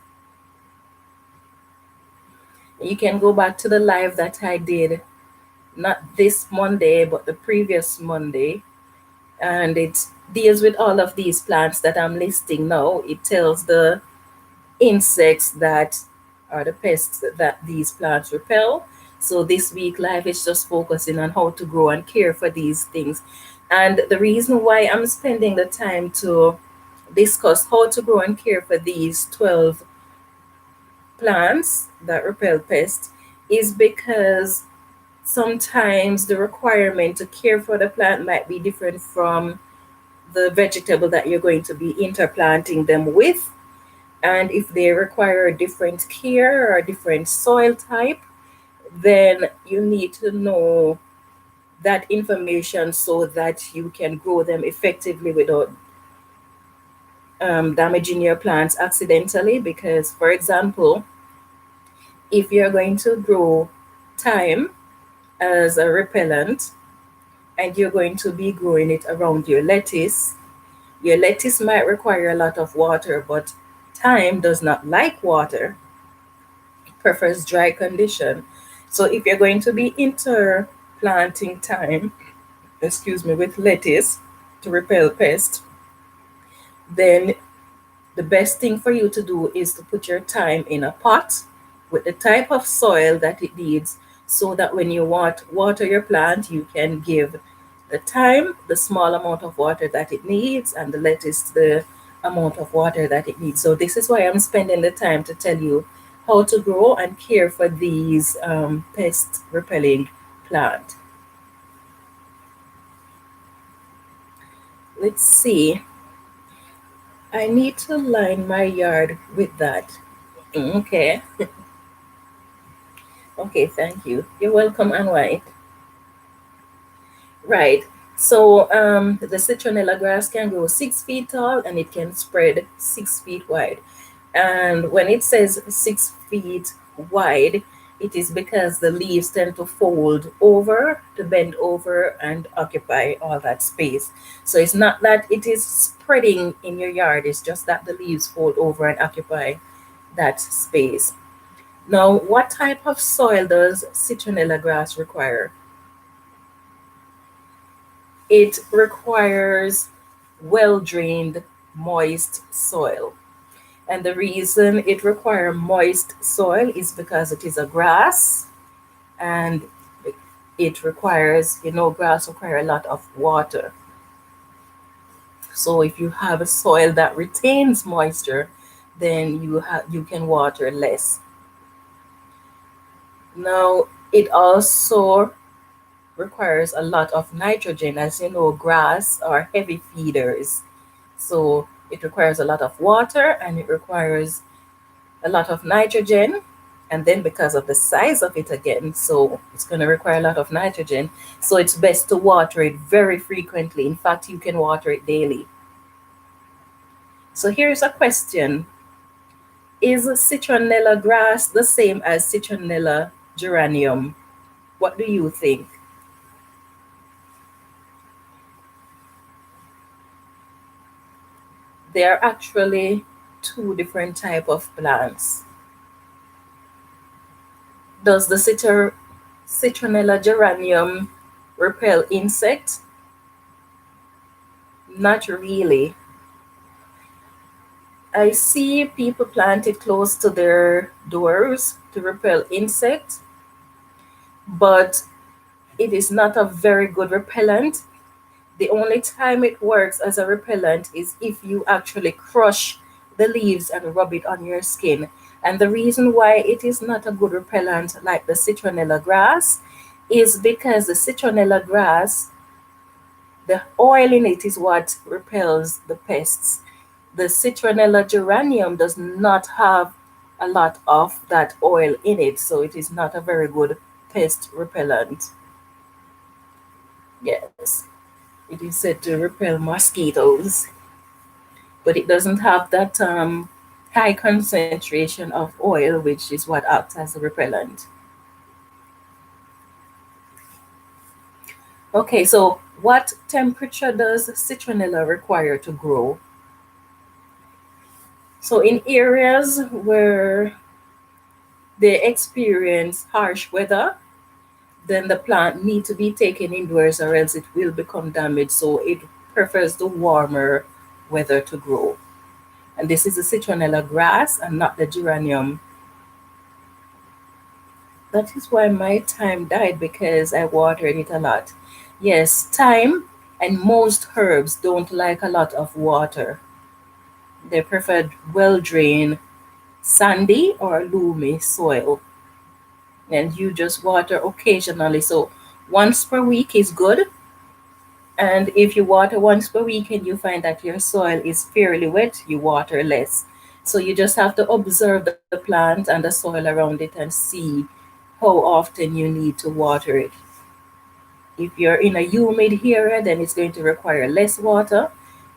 You can go back to the live that I did, not this Monday, but the previous Monday, and it deals with all of these plants that I'm listing now. It tells the insects that are the pests that these plants repel. So this week live is just focusing on how to grow and care for these things. And the reason why I'm spending the time to discuss how to grow and care for these 12 plants that repel pests is because sometimes the requirement to care for the plant might be different from the vegetable that you're going to be interplanting them with. And if they require a different care or a different soil type, then you need to know that information so that you can grow them effectively without damaging your plants accidentally. Because, for example, if you're going to grow thyme as a repellent and you're going to be growing it around your lettuce might require a lot of water, but thyme does not like water, it prefers dry condition. So if you're going to be interplanting thyme, with lettuce to repel pests, then the best thing for you to do is to put your thyme in a pot with the type of soil that it needs, so that when you water your plant, you can give the thyme the small amount of water that it needs and the lettuce the amount of water that it needs. So this is why I'm spending the time to tell you how to grow and care for these pest repelling plant. Let's see. I need to line my yard with that. Okay. Okay, thank you. You're welcome, Ann White. Right. So the citronella grass can grow 6 feet tall and it can spread 6 feet wide. And when it says 6 feet wide, it is because the leaves tend to fold over, to bend over, and occupy all that space. So it's not that it is spreading in your yard, it's just that the leaves fold over and occupy that space. Now, what type of soil does citronella grass require? It requires well-drained, moist soil. And the reason it requires moist soil is because it is a grass, and it requires, grass require a lot of water. So if you have a soil that retains moisture, then you can water less. Now, it also requires a lot of nitrogen. As you know, grass are heavy feeders. So it requires a lot of water and it requires a lot of nitrogen. And then because of the size of it again, so it's going to require a lot of nitrogen. So it's best to water it very frequently. In fact, you can water it daily. So here's a question. Is citronella grass the same as citronella geranium? What do you think? They are actually two different type of plants. Does the citronella geranium repel insects? Not really. I see people plant it close to their doors to repel insects, but it is not a very good repellent. The only time it works as a repellent is if you actually crush the leaves and rub it on your skin. And the reason why it is not a good repellent like the citronella grass is because the citronella grass, the oil in it is what repels the pests. The citronella geranium does not have a lot of that oil in it, so it is not a very good pest repellent. Yes, it is said to repel mosquitoes, but it doesn't have that high concentration of oil, which is what acts as a repellent. Okay, so what temperature does citronella require to grow? So in areas where they experience harsh weather, then the plant need to be taken indoors or else it will become damaged. So it prefers the warmer weather to grow. And this is the citronella grass and not the geranium. That is why my thyme died, because I watered it a lot. Yes, thyme and most herbs don't like a lot of water. They prefer well drained, sandy or loamy soil. And you just water occasionally. So once per week is good. And if you water once per week and you find that your soil is fairly wet, you water less. So you just have to observe the plant and the soil around it and see how often you need to water it. If you're in a humid area, then it's going to require less water.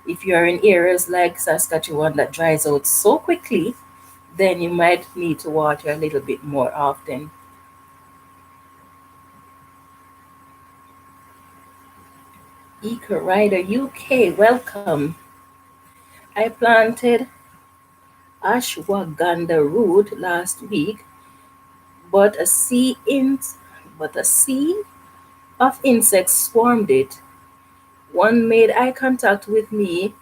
If you're in areas like Saskatchewan that dries out so quickly, then you might need to water a little bit more often. Eco Rider UK, welcome. I planted ashwagandha root last week, but a sea but a sea of insects swarmed it. One made eye contact with me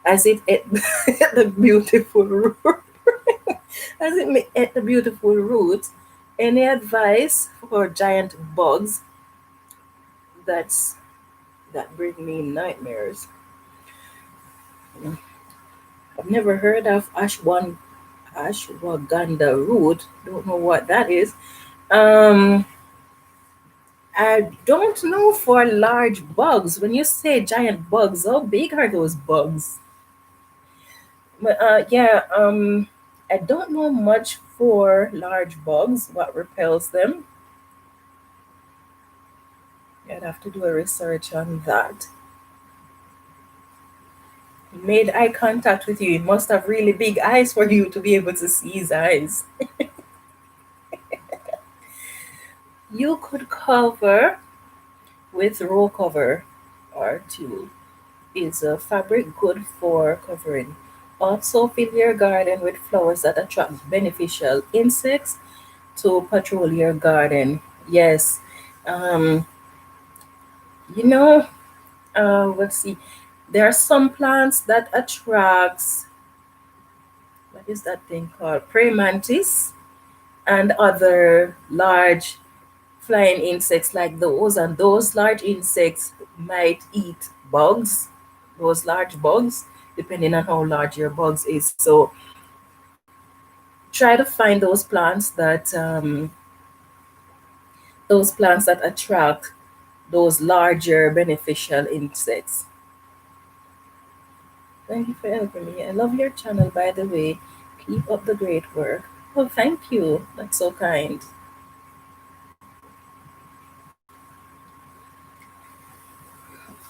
as it ate the beautiful root. As it ate the beautiful root. Any advice for giant bugs that bring me nightmares? I've never heard of ashwagandha root. Don't know what that is. Um, I don't know for large bugs. When you say giant bugs, how big are those bugs? But yeah, I don't know much for large bugs. What repels them? I'd have to do a research on that. He made eye contact with you. He must have really big eyes for you to be able to see his eyes. You could cover with row cover or tulle. Is a fabric good for covering. Also, fill your garden with flowers that attract beneficial insects to patrol your garden. Yes. Um, you know, let's see. There are some plants that attracts, what is that thing called? Praying mantis and other large flying insects like those. And those large insects might eat bugs, those large bugs, depending on how large your bugs is. So try to find those plants that attract those larger beneficial insects. Thank you for helping me. I love your channel, by the way. Keep up the great work. Oh, thank you. That's so kind.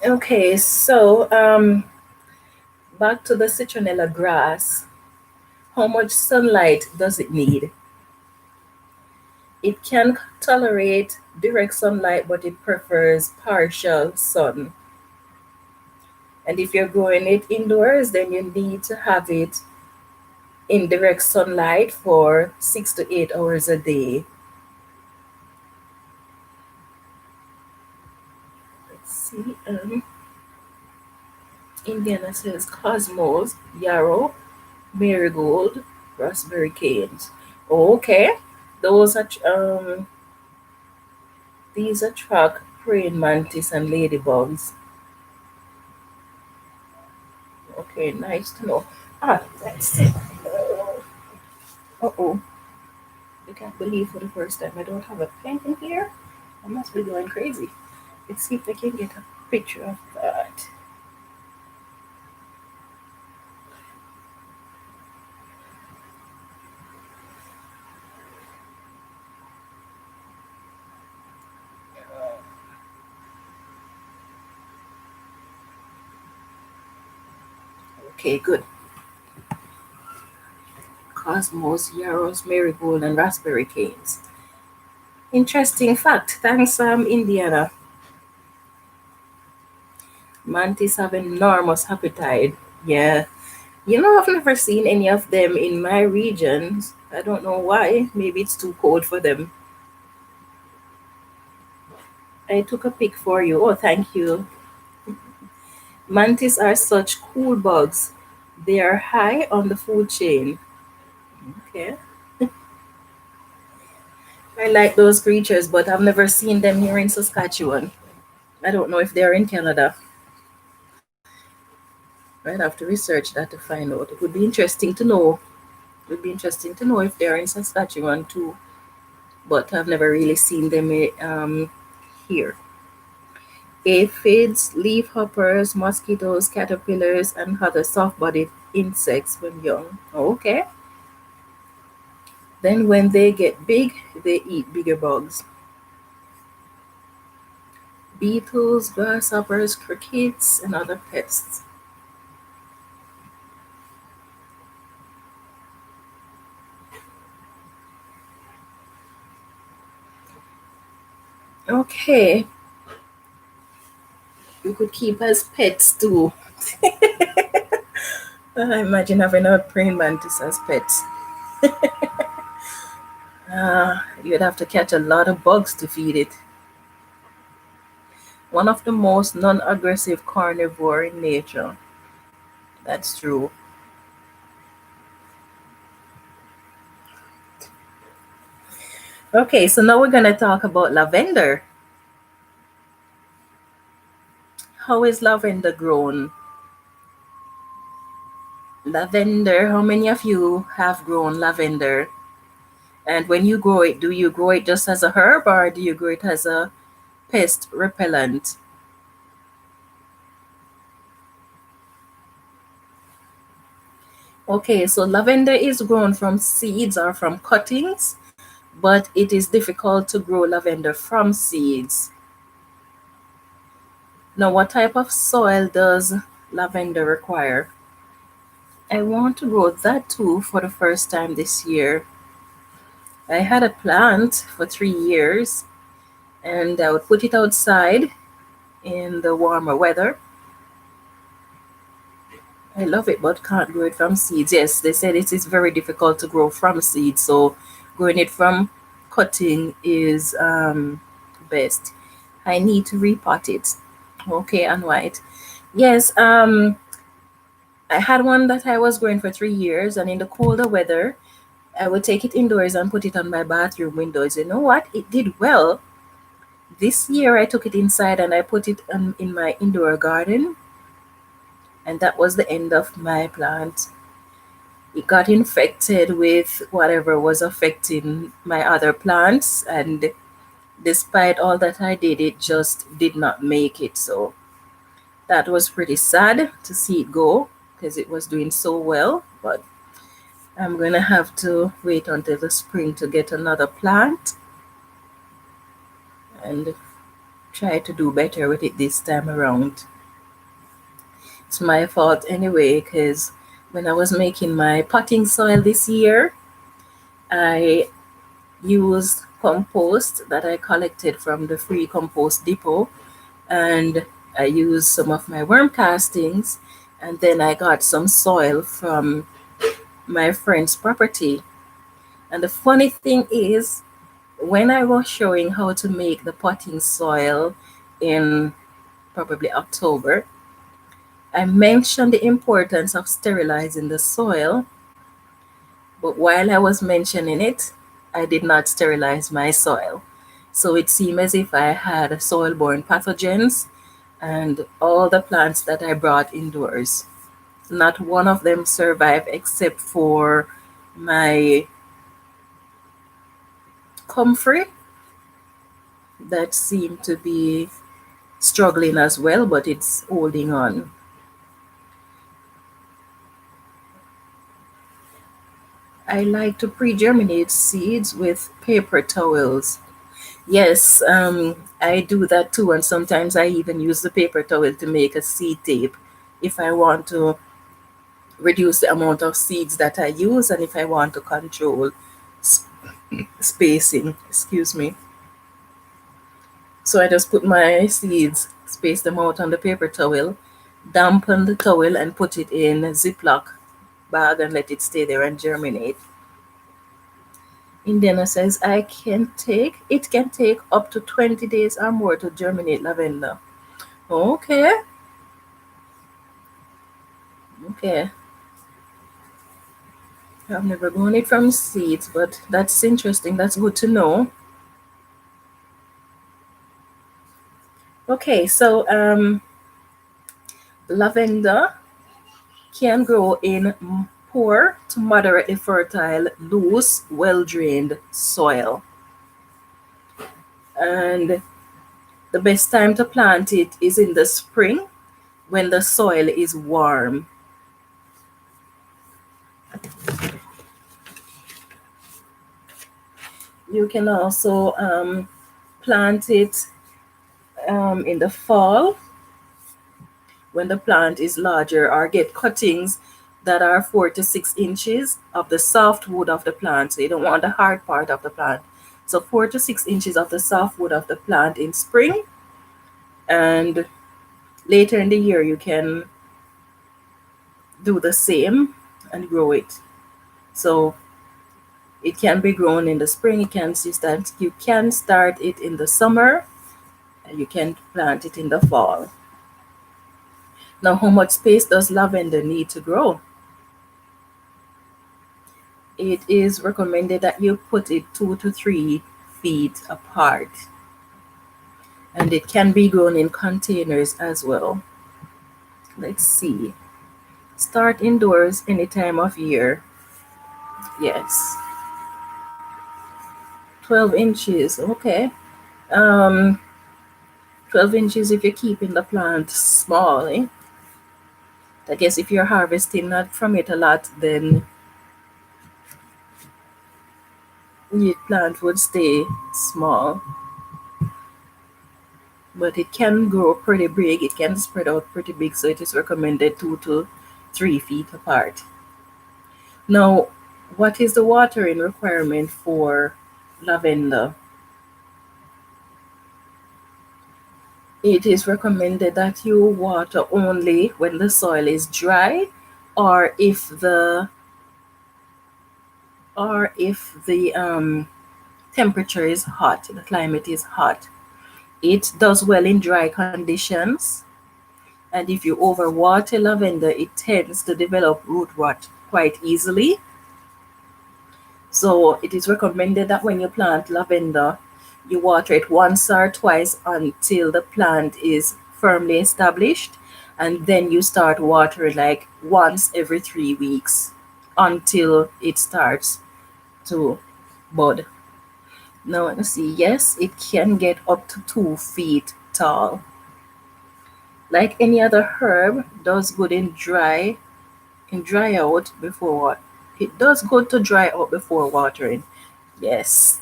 Okay, so back to the citronella grass. How much sunlight does it need? It can tolerate direct sunlight, but it prefers partial sun. And if you're growing it indoors, then you need to have it in direct sunlight for 6 to 8 hours a day. Let's see. Indiana says cosmos, yarrow, marigold, raspberry canes. Okay, those are these attract praying mantis and ladybugs. Okay, nice to know. Ah, that's it. Uh-oh. I can't believe for the first time I don't have a pen in here. I must be going crazy. Let's see if I can get a picture of that. Okay, good. Cosmos, yarrows, marigold, and raspberry canes. Interesting fact. Thanks, Indiana. Mantis have enormous appetite. Yeah. You know, I've never seen any of them in my regions. I don't know why. Maybe it's too cold for them. I took a pic for you. Oh, thank you. Mantis are such cool bugs. They are high on the food chain. Okay. I like those creatures, but I've never seen them here in Saskatchewan. I don't know if they're in Canada. I'd have to research that to find out. It would be interesting to know. It would be interesting to know if they're in Saskatchewan too, but I've never really seen them here. Aphids, leafhoppers, mosquitoes, caterpillars, and other soft-bodied insects when young. Okay. Then when they get big, they eat bigger bugs. Beetles, grasshoppers, crickets, and other pests. Okay. You could keep as pets too. Imagine having a praying mantis as pets. You'd have to catch a lot of bugs to feed it. One of the most non-aggressive carnivore in nature. That's true. Okay, so now we're going to talk about lavender. How is lavender grown? Lavender, how many of you have grown lavender? And when you grow it, do you grow it just as a herb or do you grow it as a pest repellent? Okay, so lavender is grown from seeds or from cuttings, but it is difficult to grow lavender from seeds. Now, what type of soil does lavender require? I want to grow that too for the first time this year. I had a plant for 3 years and I would put it outside in the warmer weather. I love it, but can't grow it from seeds. Yes, they said it is very difficult to grow from seeds, so growing it from cutting is best. I need to repot it. Okay, and white. Yes, I had one that I was growing for 3 years, and in the colder weather, I would take it indoors and put it on my bathroom windows. You know what? It did well. This year, I took it inside and I put it in my indoor garden, and that was the end of my plant. It got infected with whatever was affecting my other plants, and despite all that I did, it just did not make it. So that was pretty sad to see it go because it was doing so well. But I'm going to have to wait until the spring to get another plant and try to do better with it this time around. It's my fault anyway, because when I was making my potting soil this year, I used compost that I collected from the free compost depot, and I used some of my worm castings, and then I got some soil from my friend's property. And the funny thing is, when I was showing how to make the potting soil in probably October, I mentioned the importance of sterilizing the soil, but while I was mentioning it, I did not sterilize my soil. So it seemed as if I had soil-borne pathogens, and all the plants that I brought indoors, not one of them survived except for my comfrey that seemed to be struggling as well, but it's holding on. I like to pre-germinate seeds with paper towels. Yes, I do that too, and sometimes I even use the paper towel to make a seed tape if I want to reduce the amount of seeds that I use and if I want to control s- spacing. Excuse me. So I just put my seeds, space them out on the paper towel, dampen the towel, and put it in a Ziploc bag and let it stay there and germinate. Indiana says it can take up to 20 days or more to germinate lavender. Okay, okay. I've never grown it from seeds, but that's interesting. That's good to know. Okay, so lavender can grow in poor to moderately fertile, loose, well-drained soil. And the best time to plant it is in the spring when the soil is warm. You can also plant it in the fall when the plant is larger, or get cuttings that are 4 to 6 inches of the soft wood of the plant. So you don't want the hard part of the plant. So 4 to 6 inches of the soft wood of the plant in spring, and later in the year you can do the same and grow it. So it can be grown in the spring. You can start it in the summer, and you can plant it in the fall. Now, how much space does lavender need to grow? It is recommended that you put it 2 to 3 feet apart, and it can be grown in containers as well. Let's see. Start indoors any time of year. Yes. 12 inches. Okay. Um, 12 inches if you're keeping the plant small. I guess if you're harvesting not from it a lot, then your plant would stay small. But it can grow pretty big. It can spread out pretty big, so it is recommended 2 to 3 feet apart. Now, what is the watering requirement for lavender? It is recommended that you water only when the soil is dry, or if the temperature is hot, the climate is hot. It does well in dry conditions, and if you overwater lavender, it tends to develop root rot quite easily. So it is recommended that when you plant lavender, you water it once or twice until the plant is firmly established, and then you start watering like once every 3 weeks until it starts to bud. Now let's see. Yes, it can get up to 2 feet tall. Like any other herb, does good in dry out before what? It does good to dry out before watering. Yes,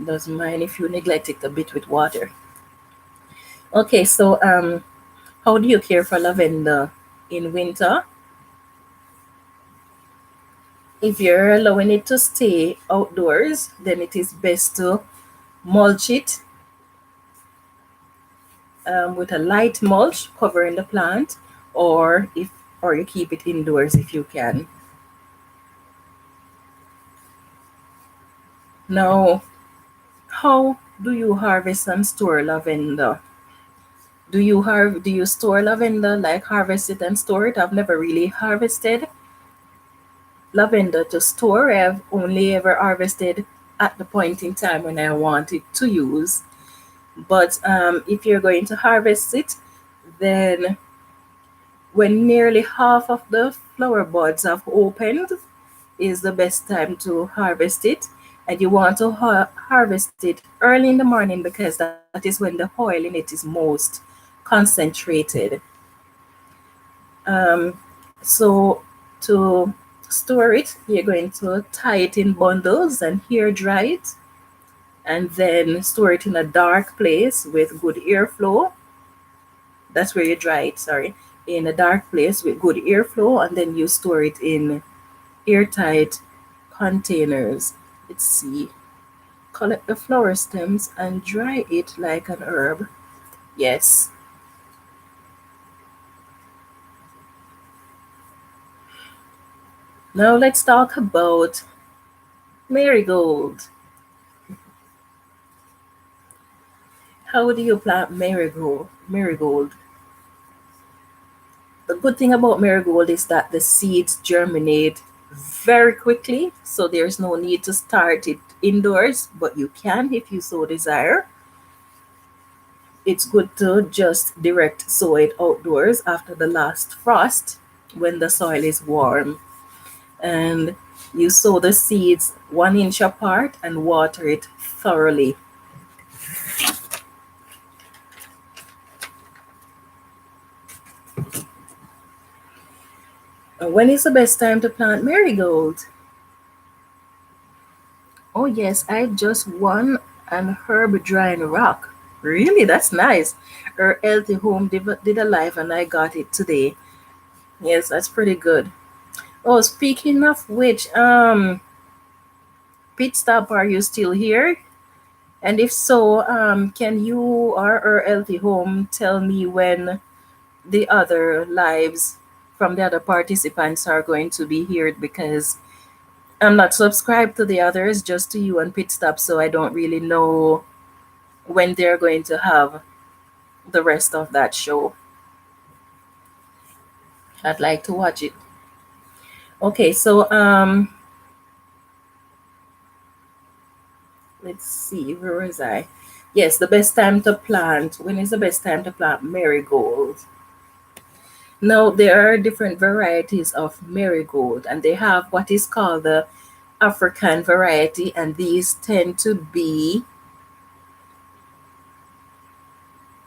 doesn't mind if you neglect it a bit with water. Okay, so how do you care for lavender in winter? If you're allowing it to stay outdoors, then it is best to mulch it with a light mulch covering the plant, or if or you keep it indoors if you can. Now, how do you harvest and store lavender? Do you store lavender, like harvest it and store it? I've never really harvested lavender to store. I've only ever harvested at the point in time when I want it to use. But if you're going to harvest it, then when nearly half of the flower buds have opened is the best time to harvest it. And you want to harvest it early in the morning because that is when the oil in it is most concentrated. Um, so to store it, you're going to tie it in bundles and hair dry it, and then store it in a dark place with good airflow. That's where you dry it, sorry, in a dark place with good airflow, and then you store it in airtight containers. Let's see. Collect the flower stems and dry it like an herb. Yes. Now let's talk about marigold. How do you plant Marigold. The good thing about marigold is that the seeds germinate very quickly, so there's no need to start it indoors, but you can if you so desire. It's good to just direct sow it outdoors after the last frost when the soil is warm. And you sow the seeds 1 inch apart and water it thoroughly. When is the best time to plant marigold? Oh yes, I just won an herb drying rock. Really, that's nice. Her healthy home did a live and I got it today. Yes, that's pretty good. Oh, speaking of which, Pit Stop, are you still here? And if so, can you or her healthy home tell me when the other lives from the other participants are going to be here? Because I'm not subscribed to the others, just to you and Pit Stop, so I don't really know when they're going to have the rest of that show. I'd like to watch it. Okay, so let's see, where was I? Yes, the best time to plant. When is the best time to plant marigold? Now there are different varieties of marigold, and they have what is called the African variety, and these tend to be,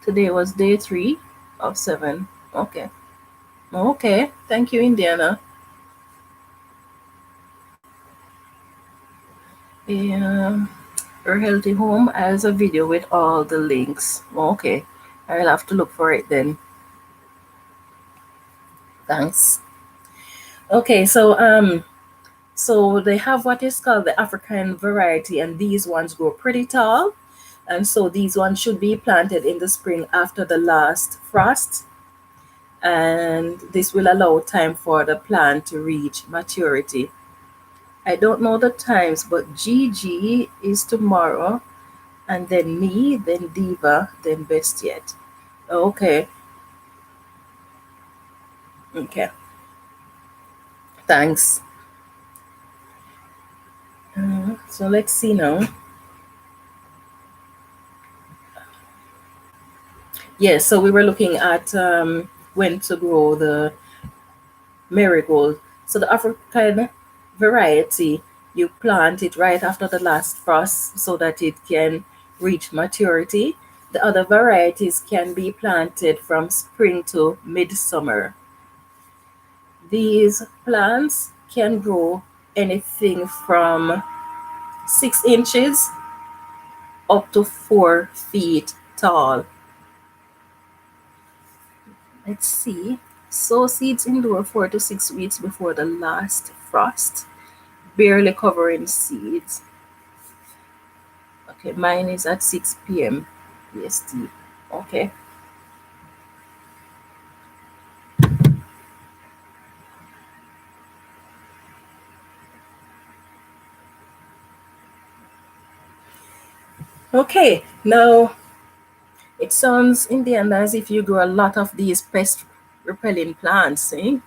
today was day 3 of 7. Okay. Okay. Thank you, Indiana. Yeah. Her healthy home has a video with all the links. Okay. I'll have to look for it then. Thanks. Okay, so they have what is called the African variety, and these ones grow pretty tall. And so these ones should be planted in the spring after the last frost. And this will allow time for the plant to reach maturity. I don't know the times, but Gigi is tomorrow, and then me, then Diva, then Best Yet. Okay, okay, thanks. So let's see now. Yes, so we were looking at when to grow the marigold. So the African variety, you plant it right after the last frost so that it can reach maturity. The other varieties can be planted from spring to midsummer. These plants can grow anything from 6 inches up to 4 feet tall. Let's see. Sow seeds endure 4 to 6 weeks before the last frost, barely covering seeds. Okay, mine is at 6 p.m. EST. Okay. Okay, now it sounds in the end as if you grow a lot of these pest repelling plants, eh?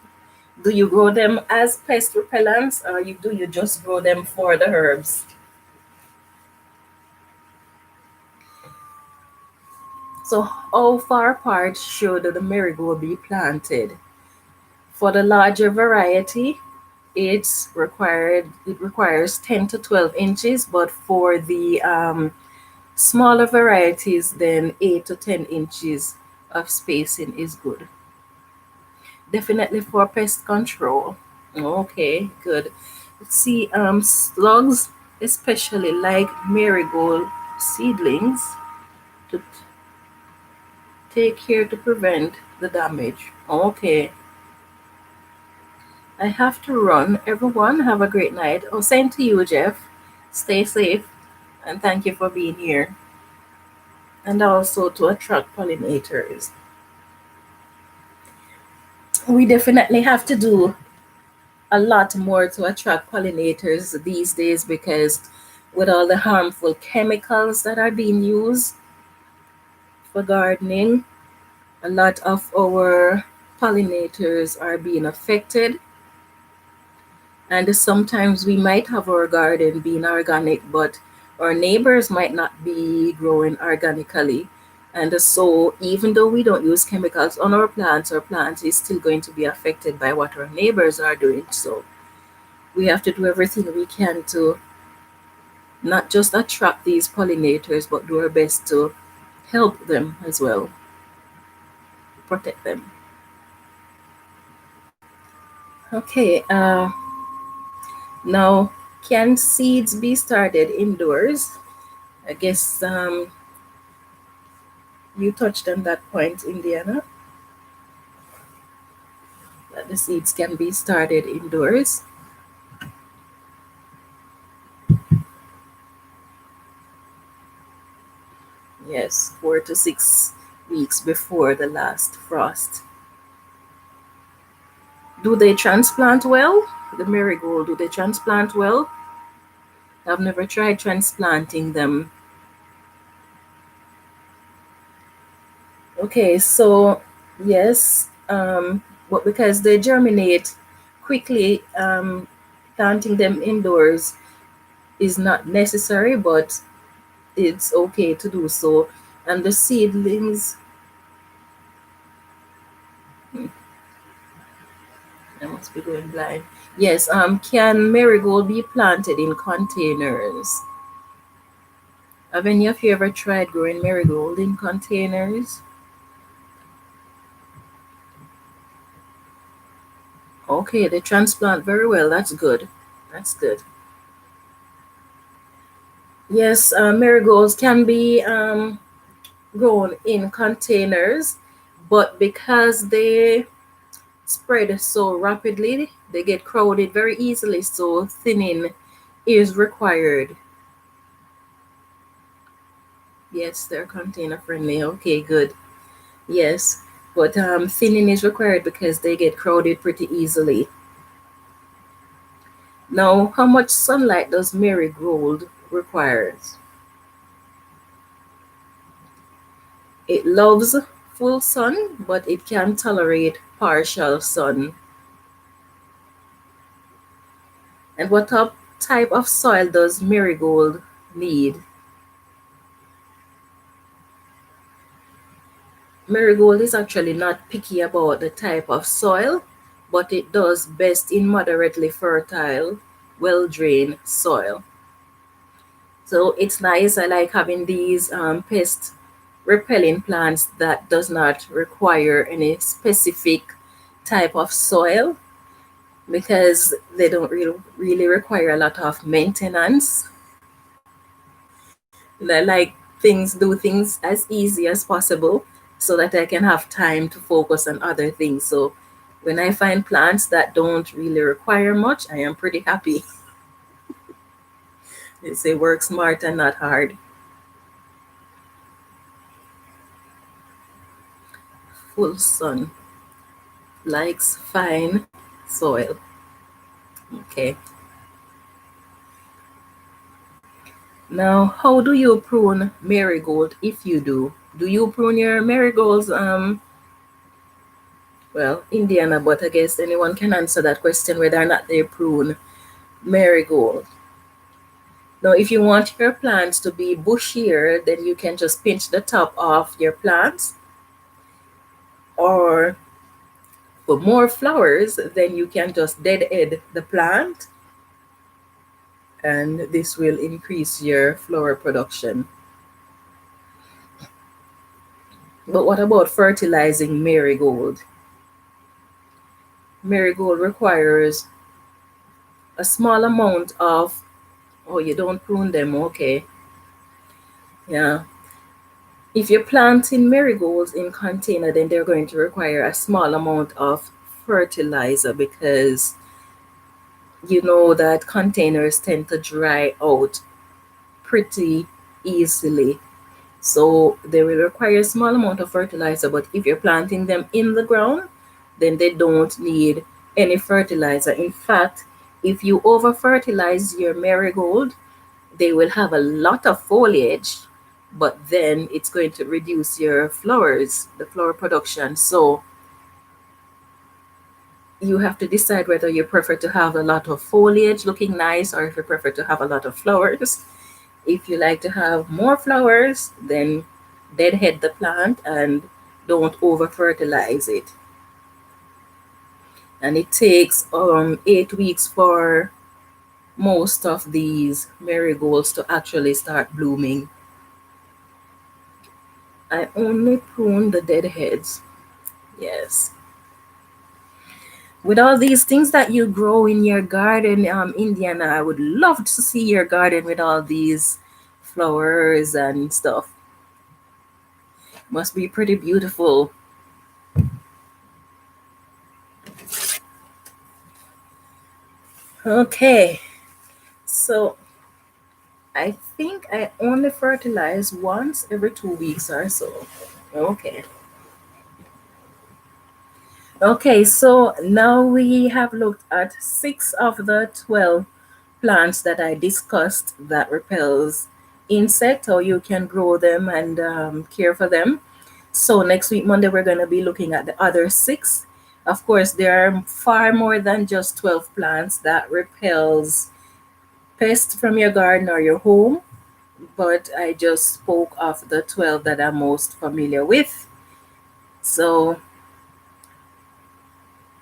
Do you grow them as pest repellents, or do you just grow them for the herbs? So how far apart should the marigold be planted? For the larger variety, it requires 10 to 12 inches, but for the smaller varieties, then 8 to 10 inches of spacing is good. Definitely for pest control. Okay, good. Let's see, slugs, especially like marigold seedlings, to take care to prevent the damage. Okay, I have to run. Everyone, have a great night. Oh, same to you, Jeff. Stay safe, and thank you for being here. And also to attract pollinators. We definitely have to do a lot more to attract pollinators these days because with all the harmful chemicals that are being used for gardening, a lot of our pollinators are being affected. And sometimes we might have our garden being organic, but our neighbors might not be growing organically. And so, even though we don't use chemicals on our plants is still going to be affected by what our neighbors are doing. So, we have to do everything we can to not just attract these pollinators, but do our best to help them as well, protect them. Okay, now can seeds be started indoors? I guess you touched on that point, Indiana, that the seeds can be started indoors. Yes, 4 to 6 weeks before the last frost. Do they transplant well? The marigold, do they transplant well? I've never tried transplanting them. Okay, so yes, but because they germinate quickly, planting them indoors is not necessary, but it's okay to do so. And the seedlings, hmm, I must be going blind. Yes, can marigold be planted in containers? Have any of you ever tried growing marigold in containers? Okay, they transplant very well. That's good. That's good. Yes, marigolds can be grown in containers, but because they spread so rapidly, they get crowded very easily, so thinning is required. Yes, they're container friendly. Okay, good. Yes, but thinning is required because they get crowded pretty easily. Now, how much sunlight does marigold requires? It loves full sun, but it can tolerate partial sun. And what type of soil does marigold need? Marigold is actually not picky about the type of soil, but it does best in moderately fertile well-drained soil. So it's nice. I like having these pest repelling plants that does not require any specific type of soil, because they don't really require a lot of maintenance. And I like do things as easy as possible so that I can have time to focus on other things. So when I find plants that don't really require much, I am pretty happy. They say work smart and not hard. Full sun likes fine soil. Okay. Now, how do you prune marigold if you do? Do you prune your marigolds? Well, Indiana, but I guess anyone can answer that question whether or not they prune marigold. Now, if you want your plants to be bushier, then you can just pinch the top off your plants. Or for more flowers, then you can just deadhead the plant, and this will increase your flower production. But what about fertilizing marigold? Marigold requires a small amount of, oh, you don't prune them, okay. Yeah. If you're planting marigolds in container, then they're going to require a small amount of fertilizer, because you know that containers tend to dry out pretty easily. So they will require a small amount of fertilizer, but if you're planting them in the ground, then they don't need any fertilizer. In fact, if you over fertilize your marigold, they will have a lot of foliage, but then it's going to reduce your flowers, the flower production. So you have to decide whether you prefer to have a lot of foliage looking nice, or if you prefer to have a lot of flowers. If you like to have more flowers, then deadhead the plant and don't over fertilize it. And it takes 8 weeks for most of these marigolds to actually start blooming. I only prune the dead heads. Yes. With all these things that you grow in your garden, Indiana, I would love to see your garden with all these flowers and stuff. Must be pretty beautiful. Okay, so I think I only fertilize once every 2 weeks or so. Okay. Okay, so now we have looked at 6 of the 12 plants that I discussed that repels insects, how you can grow them and care for them. So next week, Monday, we're going to be looking at the other 6. Of course, there are far more than just 12 plants that repels pests from your garden or your home, but I just spoke of the 12 that I'm most familiar with. So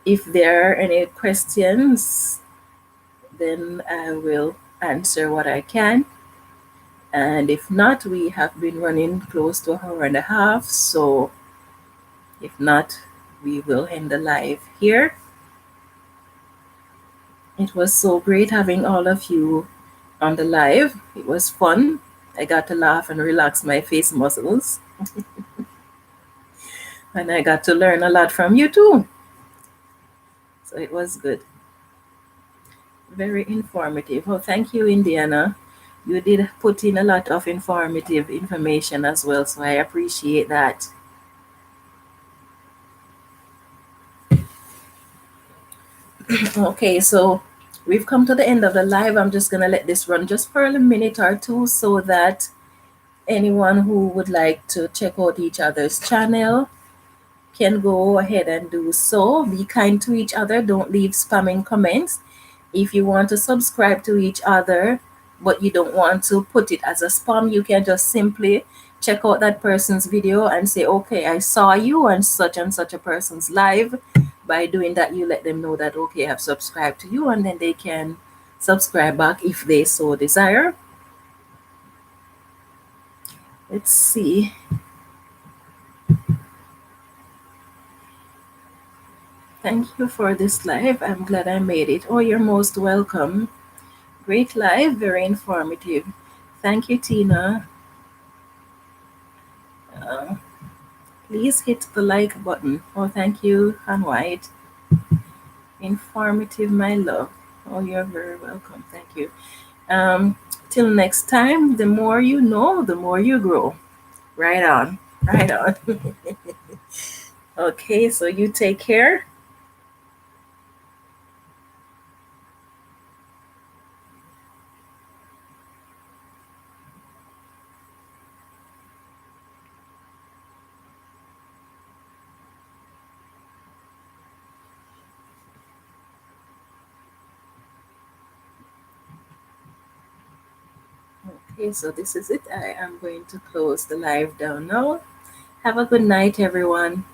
if there are any questions, then I will answer what I can. And if not, we have been running close to an hour and a half. So if not, we will end the live here. It was so great having all of you on the live. It was fun. I got to laugh and relax my face muscles. And I got to learn a lot from you too. So it was good. Very informative. Oh, thank you, Indiana. You did put in a lot of informative information as well, so I appreciate that. Okay, so we've come to the end of the live. I'm just going to let this run just for a minute or two so that anyone who would like to check out each other's channel can go ahead and do so. Be kind to each other. Don't leave spamming comments. If you want to subscribe to each other, but you don't want to put it as a spam, you can just simply check out that person's video and say, okay, I saw you on such and such a person's live. By doing that, you let them know that, okay, I've subscribed to you, and then they can subscribe back if they so desire. Let's see. Thank you for this live. I'm glad I made it. Oh, you're most welcome. Great live, very informative. Thank you, Tina. Uh, please hit the like button. Oh, thank you, Han White. Informative, my love. Oh, you're very welcome. Thank you. Um, till next time, the more you know, the more you grow. Right on. Right on. Okay, so you take care. Okay, so this is it. I am going to close the live down now. Have a good night, everyone.